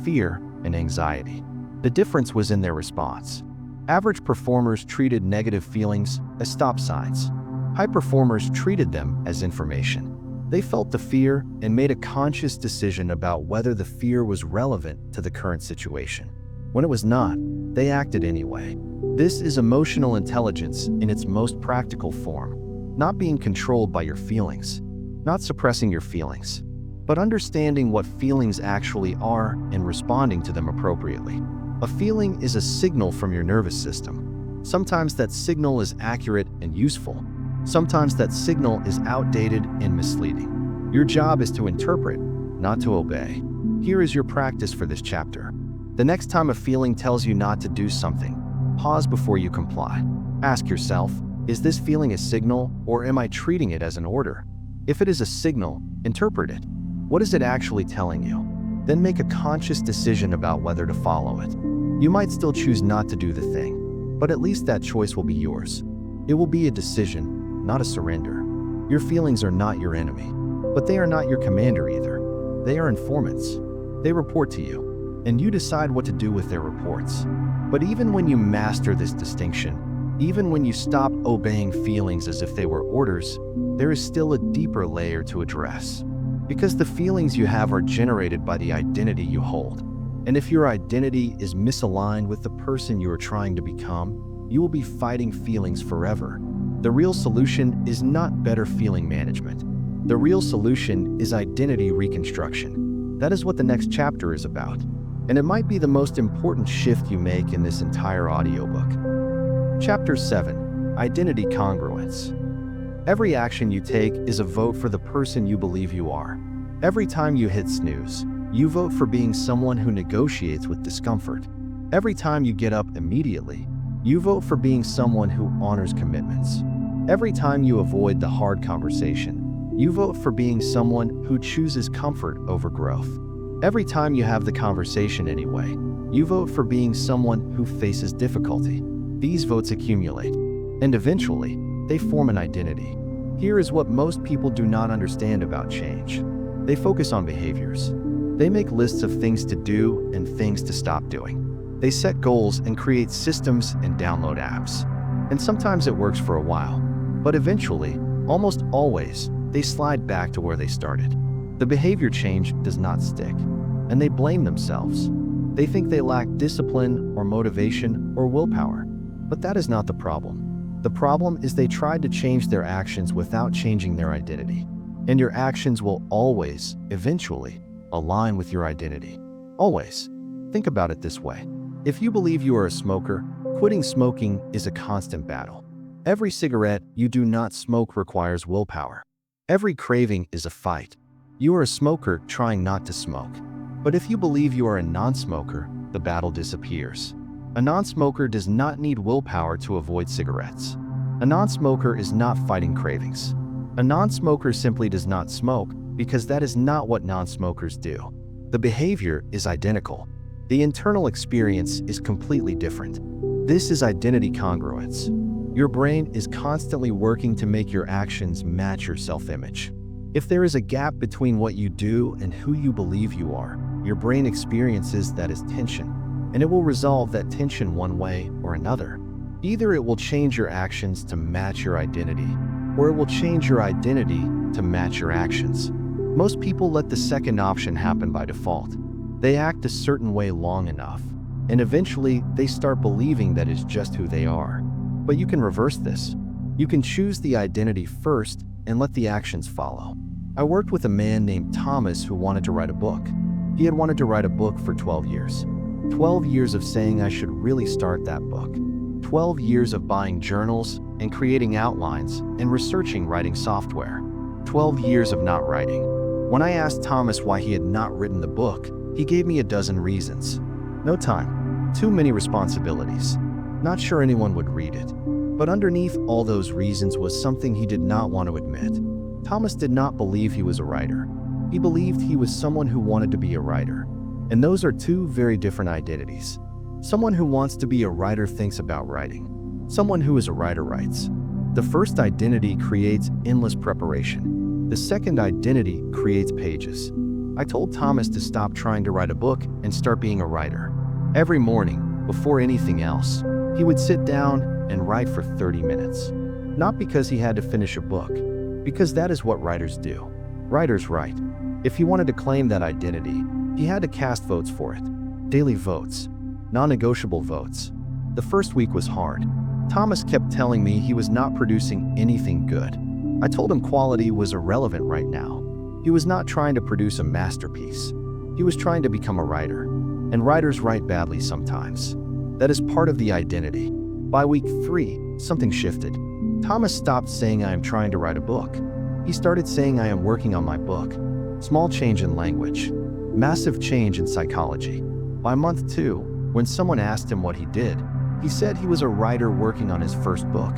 fear, and anxiety. The difference was in their response. Average performers treated negative feelings as stop signs. High performers treated them as information. They felt the fear and made a conscious decision about whether the fear was relevant to the current situation. When it was not, they acted anyway. This is emotional intelligence in its most practical form. Not being controlled by your feelings, not suppressing your feelings, but understanding what feelings actually are and responding to them appropriately. A feeling is a signal from your nervous system. Sometimes that signal is accurate and useful. Sometimes that signal is outdated and misleading. Your job is to interpret, not to obey. Here is your practice for this chapter. The next time a feeling tells you not to do something, pause before you comply. Ask yourself, is this feeling a signal or am I treating it as an order? If it is a signal, interpret it. What is it actually telling you? Then make a conscious decision about whether to follow it. You might still choose not to do the thing, but at least that choice will be yours. It will be a decision, not a surrender. Your feelings are not your enemy, but they are not your commander either. They are informants. They report to you. and you decide what to do with their reports. But even when you master this distinction, even when you stop obeying feelings as if they were orders, there is still a deeper layer to address. Because the feelings you have are generated by the identity you hold. And if your identity is misaligned with the person you are trying to become, you will be fighting feelings forever. The real solution is not better feeling management. The real solution is identity reconstruction. That is what the next chapter is about. And it might be the most important shift you make in this entire audiobook. Chapter 7: Identity Congruence. Every action you take is a vote for the person you believe you are. Every time you hit snooze, you vote for being someone who negotiates with discomfort. Every time you get up immediately, you vote for being someone who honors commitments. Every time you avoid the hard conversation, you vote for being someone who chooses comfort over growth. Every time you have the conversation anyway, you vote for being someone who faces difficulty. These votes accumulate, and eventually, they form an identity. Here is what most people do not understand about change. They focus on behaviors. They make lists of things to do and things to stop doing. They set goals and create systems and download apps. And sometimes it works for a while, but eventually, almost always, they slide back to where they started. The behavior change does not stick, and they blame themselves. They think they lack discipline or motivation or willpower, but that is not the problem. The problem is they tried to change their actions without changing their identity. And your actions will always, eventually, align with your identity. Always. Think about it this way. If you believe you are a smoker, quitting smoking is a constant battle. Every cigarette you do not smoke requires willpower. Every craving is a fight. You are a smoker trying not to smoke. But if you believe you are a non-smoker, the battle disappears. A non-smoker does not need willpower to avoid cigarettes. A non-smoker is not fighting cravings. A non-smoker simply does not smoke because that is not what non-smokers do. The behavior is identical. The internal experience is completely different. This is identity congruence. Your brain is constantly working to make your actions match your self-image. If there is a gap between what you do and who you believe you are, your brain experiences that as tension, and it will resolve that tension one way or another. Either it will change your actions to match your identity, or it will change your identity to match your actions. Most people let the second option happen by default. They act a certain way long enough, and eventually they start believing that is just who they are. But you can reverse this. You can choose the identity first and let the actions follow. I worked with a man named Thomas who wanted to write a book. He had wanted to write a book for 12 years. 12 years of saying I should really start that book. 12 years of buying journals and creating outlines and researching writing software. 12 years of not writing. When I asked Thomas why he had not written the book, he gave me a dozen reasons. No time. Too many responsibilities. Not sure anyone would read it. But underneath all those reasons was something he did not want to admit. Thomas did not believe he was a writer. He believed he was someone who wanted to be a writer. And those are two very different identities. Someone who wants to be a writer thinks about writing. Someone who is a writer writes. The first identity creates endless preparation. The second identity creates pages. I told Thomas to stop trying to write a book and start being a writer. Every morning, before anything else, he would sit down and write for 30 minutes. Not because he had to finish a book, because that is what writers do. Writers write. If he wanted to claim that identity, he had to cast votes for it. Daily votes. Non-negotiable votes. The first week was hard. Thomas kept telling me he was not producing anything good. I told him quality was irrelevant right now. He was not trying to produce a masterpiece. He was trying to become a writer. And writers write badly sometimes. That is part of the identity. By week 3, something shifted. Thomas stopped saying I am trying to write a book. He started saying I am working on my book. Small change in language. Massive change in psychology. By month 2, when someone asked him what he did, he said he was a writer working on his first book.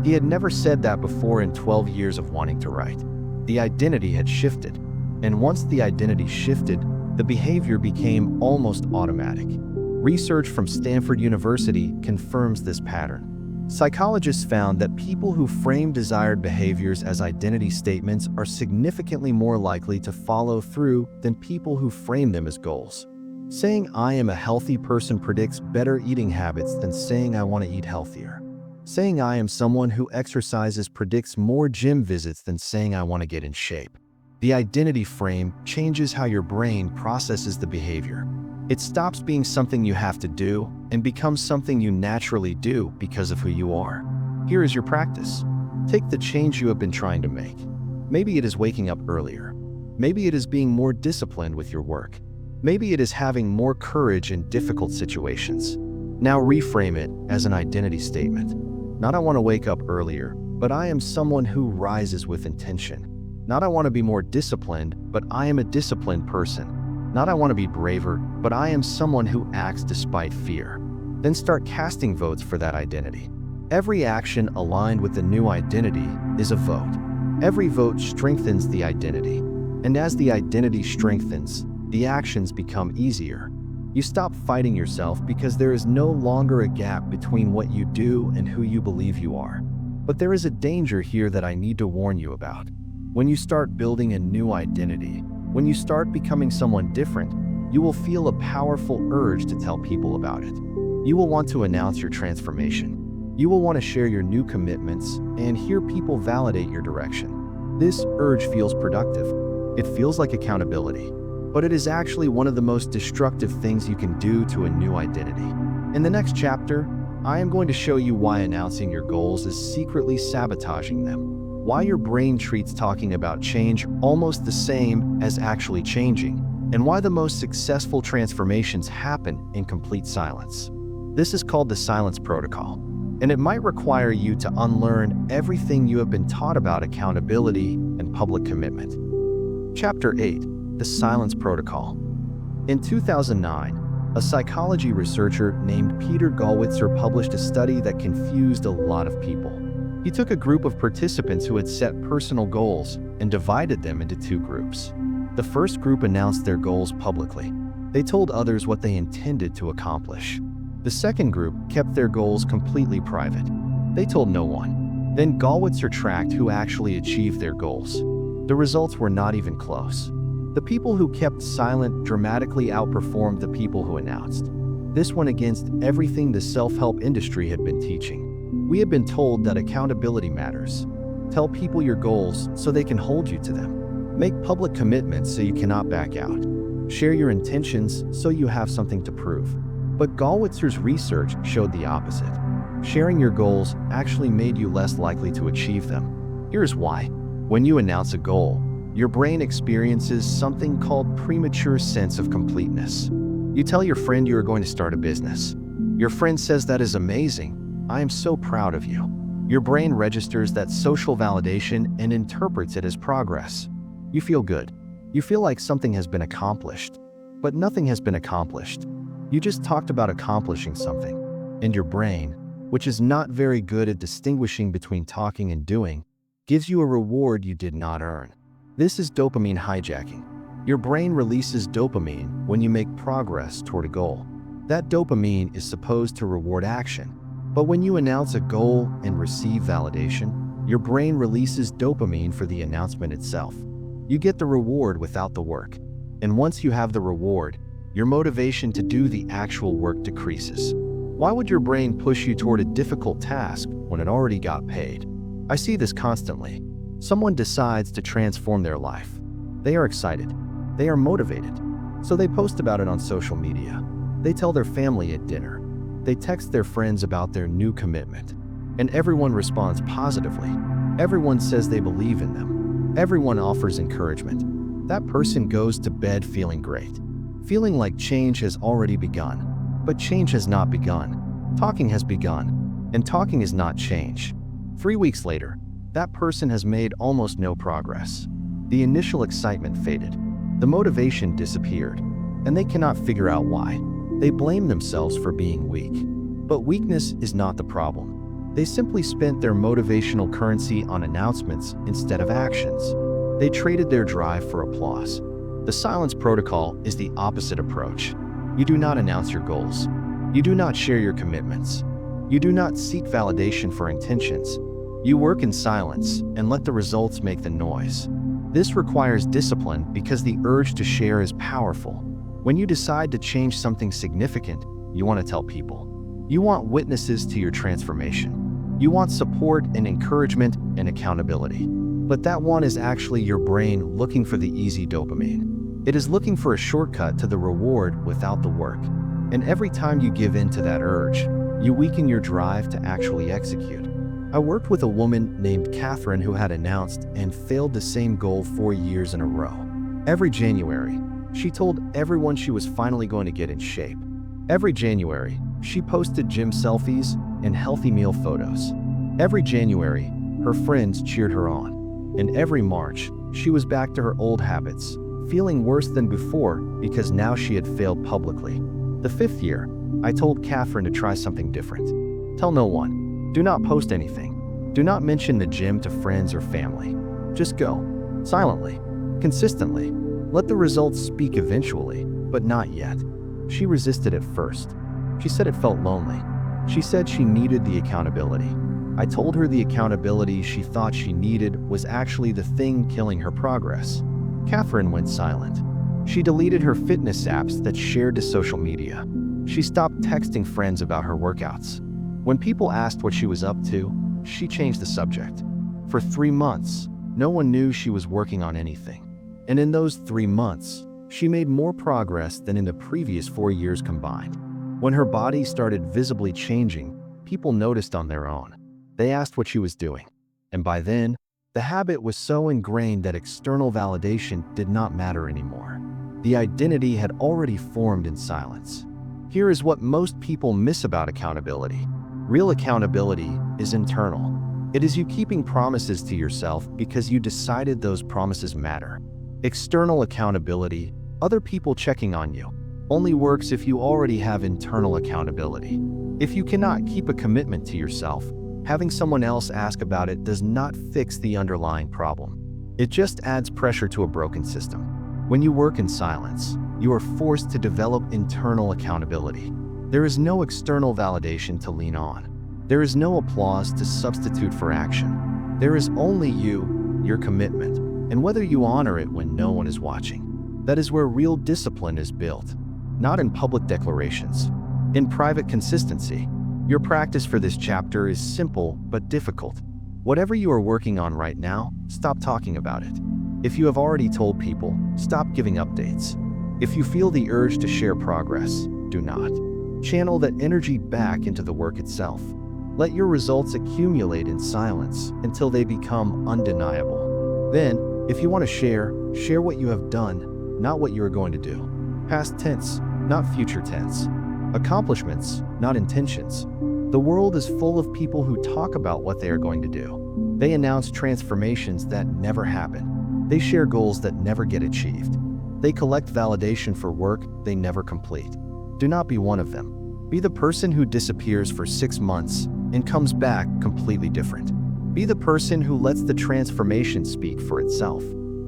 He had never said that before in 12 years of wanting to write. The identity had shifted. And once the identity shifted, the behavior became almost automatic. Research from Stanford University confirms this pattern. Psychologists found that people who frame desired behaviors as identity statements are significantly more likely to follow through than people who frame them as goals. Saying I am a healthy person predicts better eating habits than saying I want to eat healthier. Saying I am someone who exercises predicts more gym visits than saying I want to get in shape. The identity frame changes how your brain processes the behavior. It stops being something you have to do and becomes something you naturally do because of who you are. Here is your practice. Take the change you have been trying to make. Maybe it is waking up earlier. Maybe it is being more disciplined with your work. Maybe it is having more courage in difficult situations. Now reframe it as an identity statement. Not I want to wake up earlier, but I am someone who rises with intention. Not I want to be more disciplined, but I am a disciplined person. Not I want to be braver, but I am someone who acts despite fear. Then start casting votes for that identity. Every action aligned with the new identity is a vote. Every vote strengthens the identity. And as the identity strengthens, the actions become easier. You stop fighting yourself because there is no longer a gap between what you do and who you believe you are. But there is a danger here that I need to warn you about. When you start building a new identity, when you start becoming someone different, you will feel a powerful urge to tell people about it. You will want to announce your transformation. You will want to share your new commitments and hear people validate your direction. This urge feels productive. It feels like accountability. But it is actually one of the most destructive things you can do to a new identity. In the next chapter, I am going to show you why announcing your goals is secretly sabotaging them, why your brain treats talking about change almost the same as actually changing, and why the most successful transformations happen in complete silence. This is called the silence protocol, and it might require you to unlearn everything you have been taught about accountability and public commitment. Chapter 8. The Silence Protocol. In 2009, a psychology researcher named Peter Gallwitzer published a study that confused a lot of people. He took a group of participants who had set personal goals and divided them into two groups. The first group announced their goals publicly. They told others what they intended to accomplish. The second group kept their goals completely private. They told no one. Then Gallwitzer tracked who actually achieved their goals. The results were not even close. The people who kept silent dramatically outperformed the people who announced. This went against everything the self-help industry had been teaching. We had been told that accountability matters. Tell people your goals so they can hold you to them. Make public commitments so you cannot back out. Share your intentions so you have something to prove. But Gallwitzer's research showed the opposite. Sharing your goals actually made you less likely to achieve them. Here's why. When you announce a goal, your brain experiences something called premature sense of completeness. You tell your friend you are going to start a business. Your friend says that is amazing. I am so proud of you. Your brain registers that social validation and interprets it as progress. You feel good. You feel like something has been accomplished. But nothing has been accomplished. You just talked about accomplishing something. And your brain, which is not very good at distinguishing between talking and doing, gives you a reward you did not earn. This is dopamine hijacking. Your brain releases dopamine when you make progress toward a goal. That dopamine is supposed to reward action. But when you announce a goal and receive validation, your brain releases dopamine for the announcement itself. You get the reward without the work. And once you have the reward, your motivation to do the actual work decreases. Why would your brain push you toward a difficult task when it already got paid? I see this constantly. Someone decides to transform their life. They are excited. They are motivated. So they post about it on social media. They tell their family at dinner. They text their friends about their new commitment. And everyone responds positively. Everyone says they believe in them. Everyone offers encouragement. That person goes to bed feeling great. Feeling like change has already begun. But change has not begun. Talking has begun. And talking is not change. 3 weeks later, that person has made almost no progress. The initial excitement faded. The motivation disappeared. And they cannot figure out why. They blame themselves for being weak. But weakness is not the problem. They simply spent their motivational currency on announcements instead of actions. They traded their drive for applause. The silence protocol is the opposite approach. You do not announce your goals. You do not share your commitments. You do not seek validation for intentions. You work in silence and let the results make the noise. This requires discipline because the urge to share is powerful. When you decide to change something significant, you want to tell people. You want witnesses to your transformation. You want support and encouragement and accountability. But that one is actually your brain looking for the easy dopamine. It is looking for a shortcut to the reward without the work. And every time you give in to that urge, you weaken your drive to actually execute. I worked with a woman named Catherine who had announced and failed the same goal 4 years in a row. Every January, she told everyone she was finally going to get in shape. Every January, she posted gym selfies and healthy meal photos. Every January, her friends cheered her on. And every March, she was back to her old habits, feeling worse than before because now she had failed publicly. The 5th year, I told Catherine to try something different. Tell no one. Do not post anything. Do not mention the gym to friends or family. Just go. Silently. Consistently. Let the results speak eventually, but not yet. She resisted at first. She said it felt lonely. She said she needed the accountability. I told her the accountability she thought she needed was actually the thing killing her progress. Catherine went silent. She deleted her fitness apps that shared to social media. She stopped texting friends about her workouts. When people asked what she was up to, she changed the subject. For 3 months, no one knew she was working on anything. And in those 3 months, she made more progress than in the previous 4 years combined. When her body started visibly changing, people noticed on their own. They asked what she was doing. And by then, the habit was so ingrained that external validation did not matter anymore. The identity had already formed in silence. Here is what most people miss about accountability. Real accountability is internal. It is you keeping promises to yourself because you decided those promises matter. External accountability, other people checking on you, only works if you already have internal accountability. If you cannot keep a commitment to yourself, having someone else ask about it does not fix the underlying problem. It just adds pressure to a broken system. When you work in silence, you are forced to develop internal accountability. There is no external validation to lean on. There is no applause to substitute for action. There is only you, your commitment, and whether you honor it when no one is watching. That is where real discipline is built, not in public declarations, in private consistency. Your practice for this chapter is simple but difficult. Whatever you are working on right now, stop talking about it. If you have already told people, stop giving updates. If you feel the urge to share progress, do not. Channel that energy back into the work itself. Let your results accumulate in silence until they become undeniable. Then, if you want to share what you have done, not what you are going to do. Past tense, not future tense. Accomplishments, not intentions. The world is full of people who talk about what they are going to do. They announce transformations that never happen. They share goals that never get achieved. They collect validation for work they never complete. Do not be one of them. Be the person who disappears for 6 months and comes back completely different. Be the person who lets the transformation speak for itself.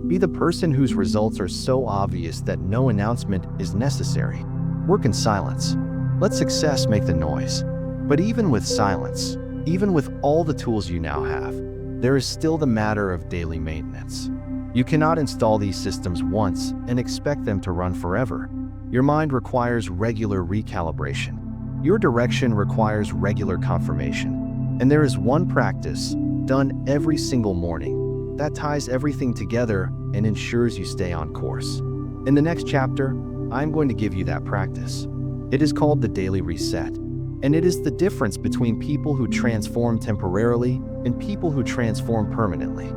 Be the person whose results are so obvious that no announcement is necessary. Work in silence. Let success make the noise. But even with silence, even with all the tools you now have, there is still the matter of daily maintenance. You cannot install these systems once and expect them to run forever. Your mind requires regular recalibration. Your direction requires regular confirmation. And there is one practice, done every single morning, that ties everything together and ensures you stay on course. In the next chapter, I'm going to give you that practice. It is called the daily reset. And it is the difference between people who transform temporarily and people who transform permanently.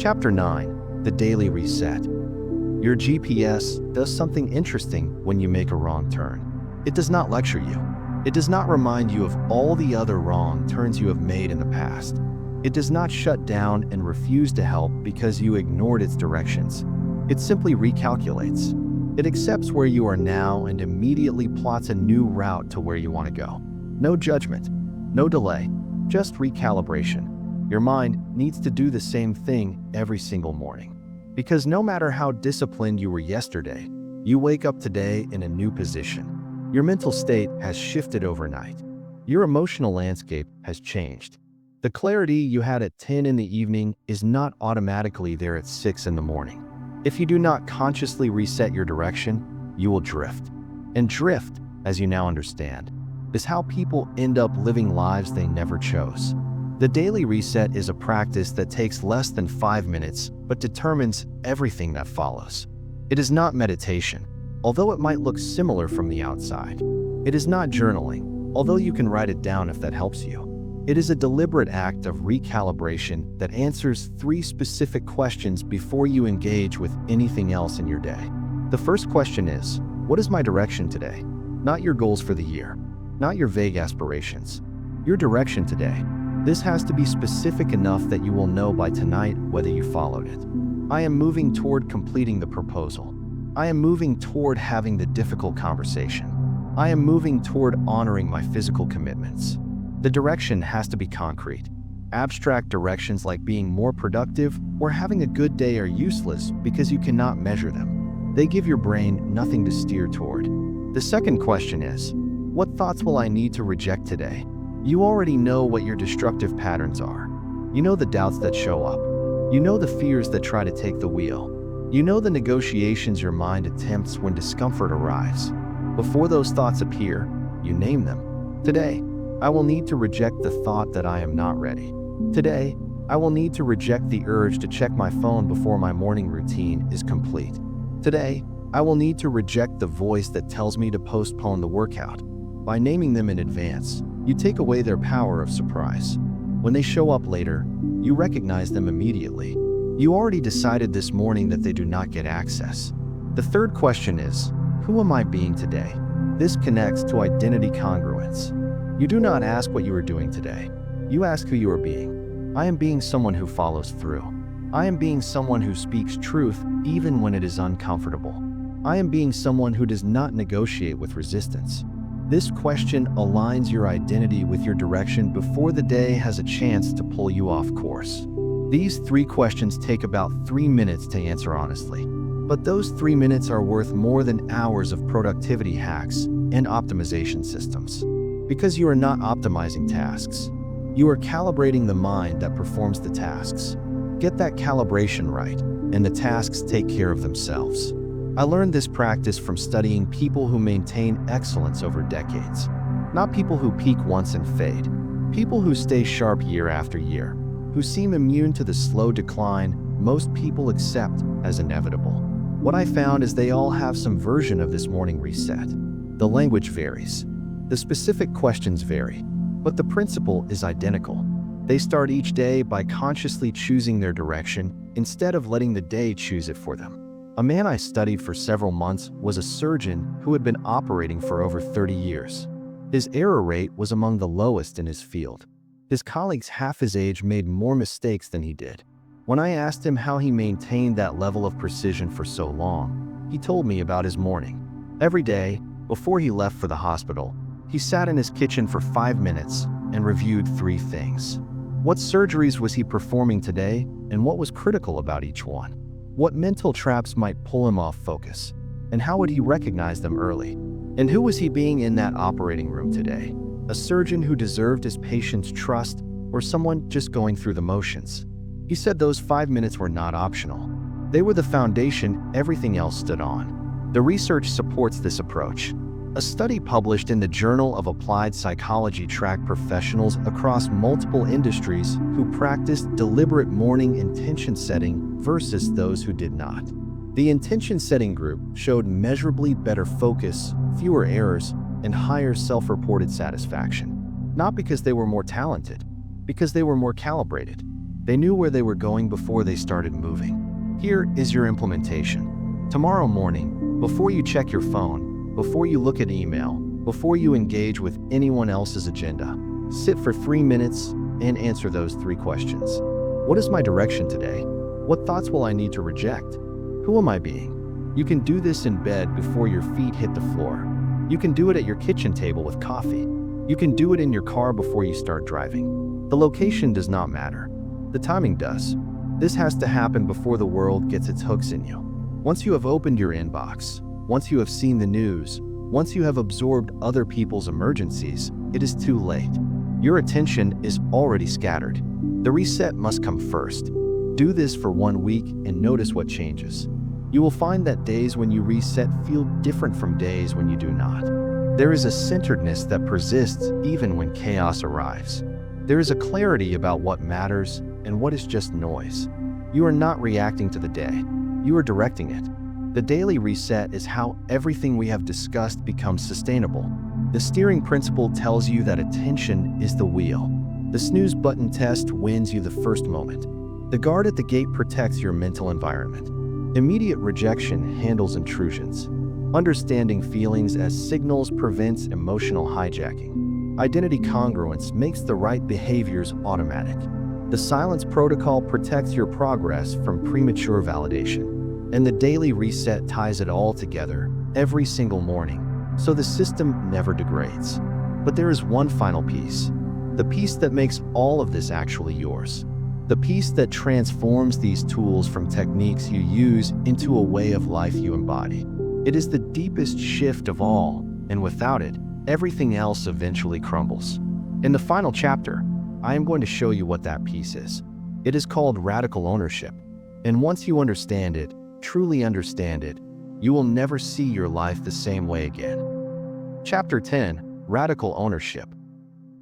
Chapter 9, the daily reset. Your GPS does something interesting when you make a wrong turn. It does not lecture you. It does not remind you of all the other wrong turns you have made in the past. It does not shut down and refuse to help because you ignored its directions. It simply recalculates. It accepts where you are now and immediately plots a new route to where you want to go. No judgment, no delay, just recalibration. Your mind needs to do the same thing every single morning. Because no matter how disciplined you were yesterday, you wake up today in a new position. Your mental state has shifted overnight. Your emotional landscape has changed. The clarity you had at 10 in the evening is not automatically there at 6 in the morning. If you do not consciously reset your direction, you will drift. And drift, as you now understand, is how people end up living lives they never chose. The daily reset is a practice that takes less than 5 minutes but determines everything that follows. It is not meditation, although it might look similar from the outside. It is not journaling, although you can write it down if that helps you. It is a deliberate act of recalibration that answers 3 specific questions before you engage with anything else in your day. The first question is, what is my direction today? Not your goals for the year, not your vague aspirations. Your direction today. This has to be specific enough that you will know by tonight whether you followed it. I am moving toward completing the proposal. I am moving toward having the difficult conversation. I am moving toward honoring my physical commitments. The direction has to be concrete. Abstract directions like being more productive or having a good day are useless because you cannot measure them. They give your brain nothing to steer toward. The second question is, what thoughts will I need to reject today? You already know what your destructive patterns are. You know the doubts that show up. You know the fears that try to take the wheel. You know the negotiations your mind attempts when discomfort arrives. Before those thoughts appear, you name them. Today, I will need to reject the thought that I am not ready. Today, I will need to reject the urge to check my phone before my morning routine is complete. Today, I will need to reject the voice that tells me to postpone the workout. By naming them in advance, you take away their power of surprise. When they show up later, you recognize them immediately. You already decided this morning that they do not get access. The third question is, who am I being today? This connects to identity congruence. You do not ask what you are doing today. You ask who you are being. I am being someone who follows through. I am being someone who speaks truth even when it is uncomfortable. I am being someone who does not negotiate with resistance. This question aligns your identity with your direction before the day has a chance to pull you off course. These 3 questions take about 3 minutes to answer honestly. But those 3 minutes are worth more than hours of productivity hacks and optimization systems. Because you are not optimizing tasks. You are calibrating the mind that performs the tasks. Get that calibration right, and the tasks take care of themselves. I learned this practice from studying people who maintain excellence over decades. Not people who peak once and fade. People who stay sharp year after year, who seem immune to the slow decline most people accept as inevitable. What I found is they all have some version of this morning reset. The language varies. The specific questions vary, but the principle is identical. They start each day by consciously choosing their direction instead of letting the day choose it for them. A man I studied for several months was a surgeon who had been operating for over 30 years. His error rate was among the lowest in his field. His colleagues half his age made more mistakes than he did. When I asked him how he maintained that level of precision for so long, he told me about his morning. Every day, before he left for the hospital, he sat in his kitchen for 5 minutes and reviewed 3 things. What surgeries was he performing today, and what was critical about each one? What mental traps might pull him off focus, and how would he recognize them early? And who was he being in that operating room today? A surgeon who deserved his patient's trust, or someone just going through the motions? He said those 5 minutes were not optional. They were the foundation everything else stood on. The research supports this approach. A study published in the Journal of Applied Psychology tracked professionals across multiple industries who practiced deliberate morning intention setting versus those who did not. The intention setting group showed measurably better focus, fewer errors, and higher self-reported satisfaction. Not because they were more talented, because they were more calibrated. They knew where they were going before they started moving. Here is your implementation. Tomorrow morning, before you check your phone, before you look at email, before you engage with anyone else's agenda, sit for 3 minutes and answer those 3 questions. What is my direction today? What thoughts will I need to reject? Who am I being? You can do this in bed before your feet hit the floor. You can do it at your kitchen table with coffee. You can do it in your car before you start driving. The location does not matter. The timing does. This has to happen before the world gets its hooks in you. Once you have opened your inbox, once you have seen the news, once you have absorbed other people's emergencies, it is too late. Your attention is already scattered. The reset must come first. Do this for 1 week and notice what changes. You will find that days when you reset feel different from days when you do not. There is a centeredness that persists even when chaos arrives. There is a clarity about what matters and what is just noise. You are not reacting to the day. You are directing it. The daily reset is how everything we have discussed becomes sustainable. The steering principle tells you that attention is the wheel. The snooze button test wins you the first moment. The guard at the gate protects your mental environment. Immediate rejection handles intrusions. Understanding feelings as signals prevents emotional hijacking. Identity congruence makes the right behaviors automatic. The silence protocol protects your progress from premature validation. And the daily reset ties it all together every single morning, so the system never degrades. But there is one final piece. The piece that makes all of this actually yours. The piece that transforms these tools from techniques you use into a way of life you embody. It is the deepest shift of all, and without it, everything else eventually crumbles. In the final chapter, I am going to show you what that piece is. It is called radical ownership. And once you understand it, truly understand it, you will never see your life the same way again. Chapter 10, Radical Ownership.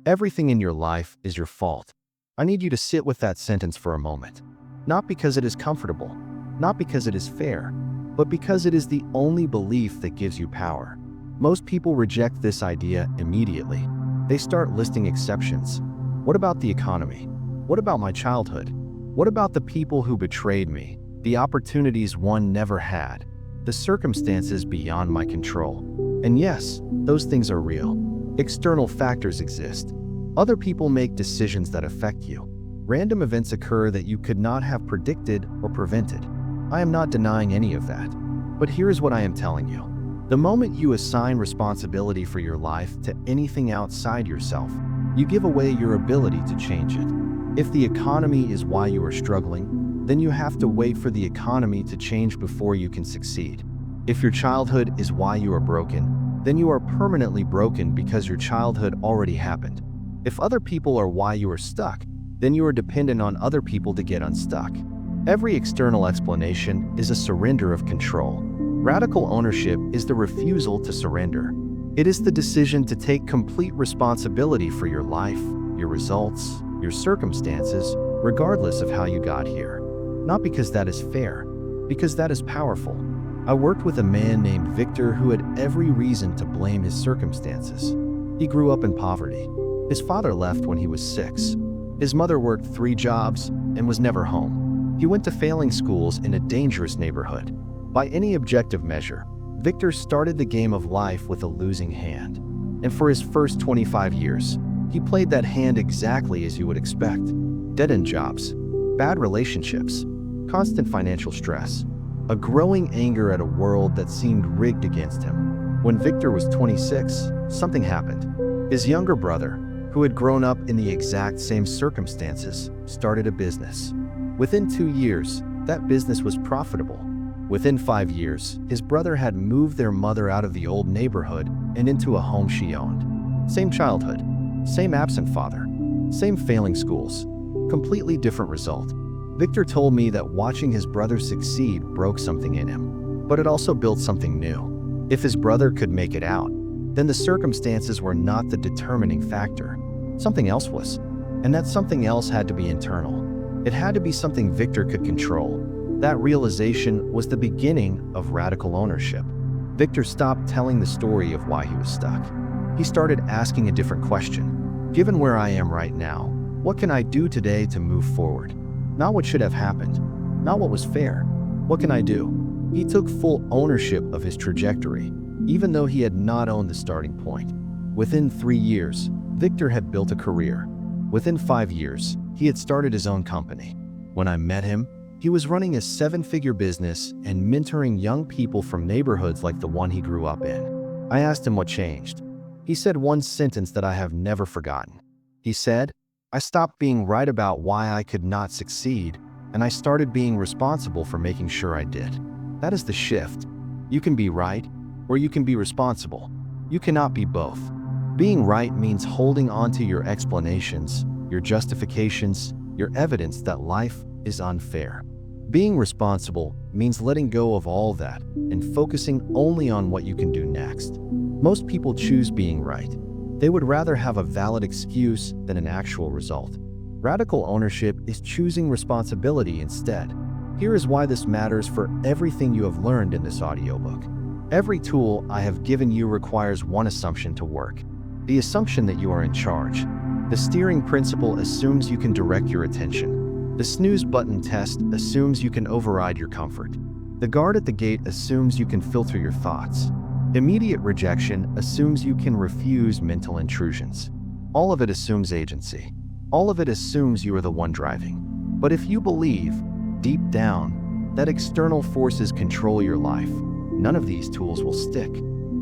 Everything in your life is your fault. I need you to sit with that sentence for a moment. Not because it is comfortable, not because it is fair, but because it is the only belief that gives you power. Most people reject this idea immediately. They start listing exceptions. What about the economy? What about my childhood? What about the people who betrayed me? The opportunities one never had? The circumstances beyond my control? And yes, those things are real. External factors exist. Other people make decisions that affect you. Random events occur that you could not have predicted or prevented. I am not denying any of that. But here is what I am telling you. The moment you assign responsibility for your life to anything outside yourself, you give away your ability to change it. If the economy is why you are struggling, then you have to wait for the economy to change before you can succeed. If your childhood is why you are broken, then you are permanently broken because your childhood already happened. If other people are why you are stuck, then you are dependent on other people to get unstuck. Every external explanation is a surrender of control. Radical ownership is the refusal to surrender. It is the decision to take complete responsibility for your life, your results, your circumstances, regardless of how you got here. Not because that is fair, because that is powerful. I worked with a man named Victor who had every reason to blame his circumstances. He grew up in poverty. His father left when he was 6. His mother worked 3 jobs and was never home. He went to failing schools in a dangerous neighborhood. By any objective measure, Victor started the game of life with a losing hand. And for his first 25 years, he played that hand exactly as you would expect. Dead-end jobs, bad relationships, constant financial stress, a growing anger at a world that seemed rigged against him. When Victor was 26, something happened. His younger brother, who had grown up in the exact same circumstances, started a business. Within 2 years, that business was profitable. Within 5 years, his brother had moved their mother out of the old neighborhood and into a home she owned. Same childhood, same absent father, same failing schools, completely different result. Victor told me that watching his brother succeed broke something in him, but it also built something new. If his brother could make it out, then the circumstances were not the determining factor. Something else was, and that something else had to be internal. It had to be something Victor could control. That realization was the beginning of radical ownership. Victor stopped telling the story of why he was stuck. He started asking a different question. Given where I am right now, what can I do today to move forward? Not what should have happened, not what was fair. What can I do? He took full ownership of his trajectory, even though he had not owned the starting point. Within 3 years, Victor had built a career. Within 5 years, he had started his own company. When I met him, he was running a 7-figure business and mentoring young people from neighborhoods like the one he grew up in. I asked him what changed. He said one sentence that I have never forgotten. He said, "I stopped being right about why I could not succeed, and I started being responsible for making sure I did." That is the shift. You can be right, or you can be responsible. You cannot be both. Being right means holding on to your explanations, your justifications, your evidence that life is unfair. Being responsible means letting go of all that and focusing only on what you can do next. Most people choose being right. They would rather have a valid excuse than an actual result. Radical ownership is choosing responsibility instead. Here is why this matters for everything you have learned in this audiobook. Every tool I have given you requires one assumption to work: the assumption that you are in charge. The steering principle assumes you can direct your attention. The snooze button test assumes you can override your comfort. The guard at the gate assumes you can filter your thoughts. Immediate rejection assumes you can refuse mental intrusions. All of it assumes agency. All of it assumes you are the one driving. But if you believe, deep down, that external forces control your life, none of these tools will stick.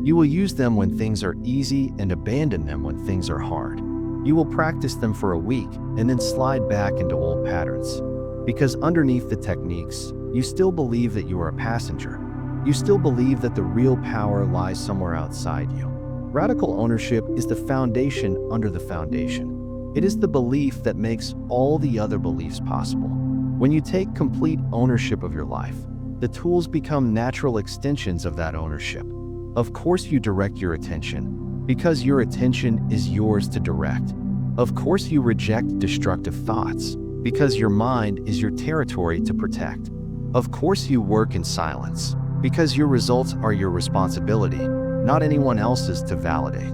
You will use them when things are easy and abandon them when things are hard. You will practice them for a week and then slide back into old patterns. Because underneath the techniques, you still believe that you are a passenger. You still believe that the real power lies somewhere outside you. Radical ownership is the foundation under the foundation. It is the belief that makes all the other beliefs possible. When you take complete ownership of your life, the tools become natural extensions of that ownership. Of course you direct your attention, because your attention is yours to direct. Of course you reject destructive thoughts, because your mind is your territory to protect. Of course you work in silence, because your results are your responsibility, not anyone else's to validate.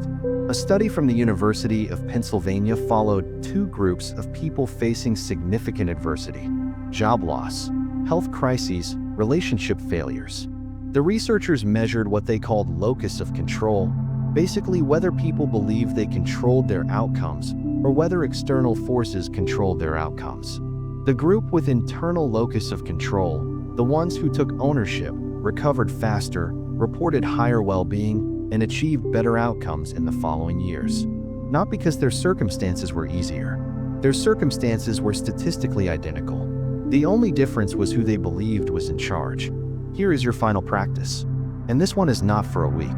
A study from the University of Pennsylvania followed two groups of people facing significant adversity: job loss, health crises, relationship failures. The researchers measured what they called locus of control, basically whether people believed they controlled their outcomes or whether external forces controlled their outcomes. The group with internal locus of control, the ones who took ownership, recovered faster, reported higher well-being, and achieved better outcomes in the following years. Not because their circumstances were easier. Their circumstances were statistically identical. The only difference was who they believed was in charge. Here is your final practice. And this one is not for a week.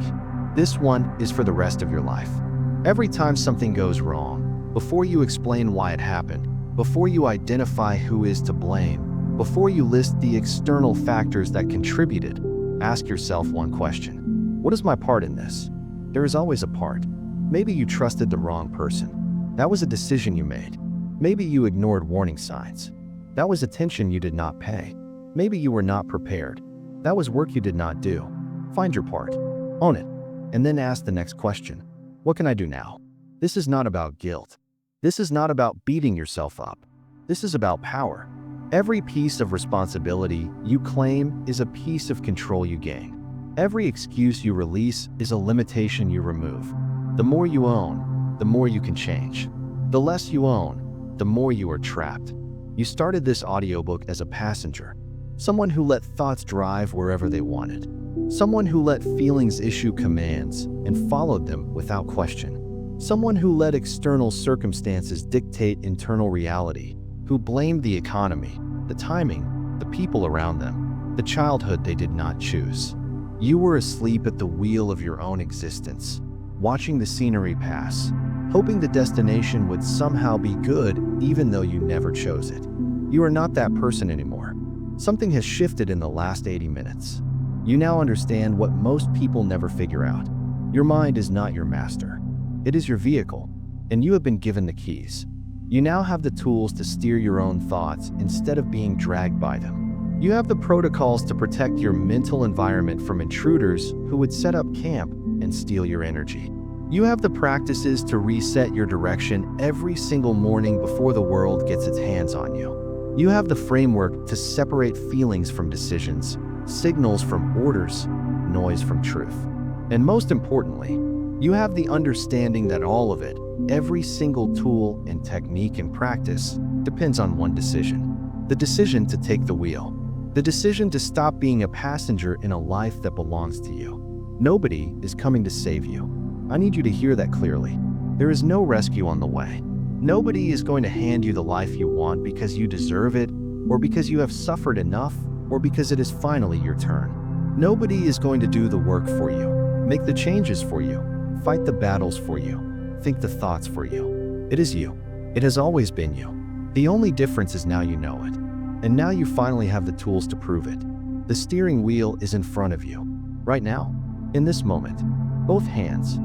This one is for the rest of your life. Every time something goes wrong, before you explain why it happened, before you identify who is to blame, before you list the external factors that contributed, ask yourself one question: what is my part in this? There is always a part. Maybe you trusted the wrong person. That was a decision you made. Maybe you ignored warning signs. That was attention you did not pay. Maybe you were not prepared. That was work you did not do. Find your part. Own it. And then ask the next question: what can I do now? This is not about guilt. This is not about beating yourself up. This is about power. Every piece of responsibility you claim is a piece of control you gain. Every excuse you release is a limitation you remove. The more you own, the more you can change. The less you own, the more you are trapped. You started this audiobook as a passenger, someone who let thoughts drive wherever they wanted, someone who let feelings issue commands and followed them without question, someone who let external circumstances dictate internal reality, who blamed the economy, the timing, the people around them, the childhood they did not choose. You were asleep at the wheel of your own existence, watching the scenery pass, hoping the destination would somehow be good even though you never chose it. You are not that person anymore. Something has shifted in the last 80 minutes. You now understand what most people never figure out. Your mind is not your master. It is your vehicle, and you have been given the keys. You now have the tools to steer your own thoughts instead of being dragged by them. You have the protocols to protect your mental environment from intruders who would set up camp and steal your energy. You have the practices to reset your direction every single morning before the world gets its hands on you. You have the framework to separate feelings from decisions, signals from orders, noise from truth. And most importantly, you have the understanding that all of it, every single tool and technique and practice, depends on one decision. The decision to take the wheel. The decision to stop being a passenger in a life that belongs to you. Nobody is coming to save you. I need you to hear that clearly. There is no rescue on the way. Nobody is going to hand you the life you want because you deserve it, or because you have suffered enough, or because it is finally your turn. Nobody is going to do the work for you, make the changes for you, fight the battles for you, think the thoughts for you. It is you. It has always been you. The only difference is now you know it. And now you finally have the tools to prove it. The steering wheel is in front of you. Right now, in this moment, both hands,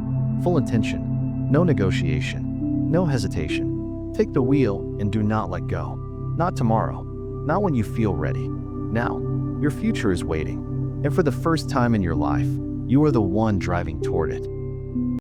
full intention, no negotiation, no hesitation. Take the wheel and do not let go. Not tomorrow, not when you feel ready. Now, your future is waiting. And for the first time in your life, you are the one driving toward it.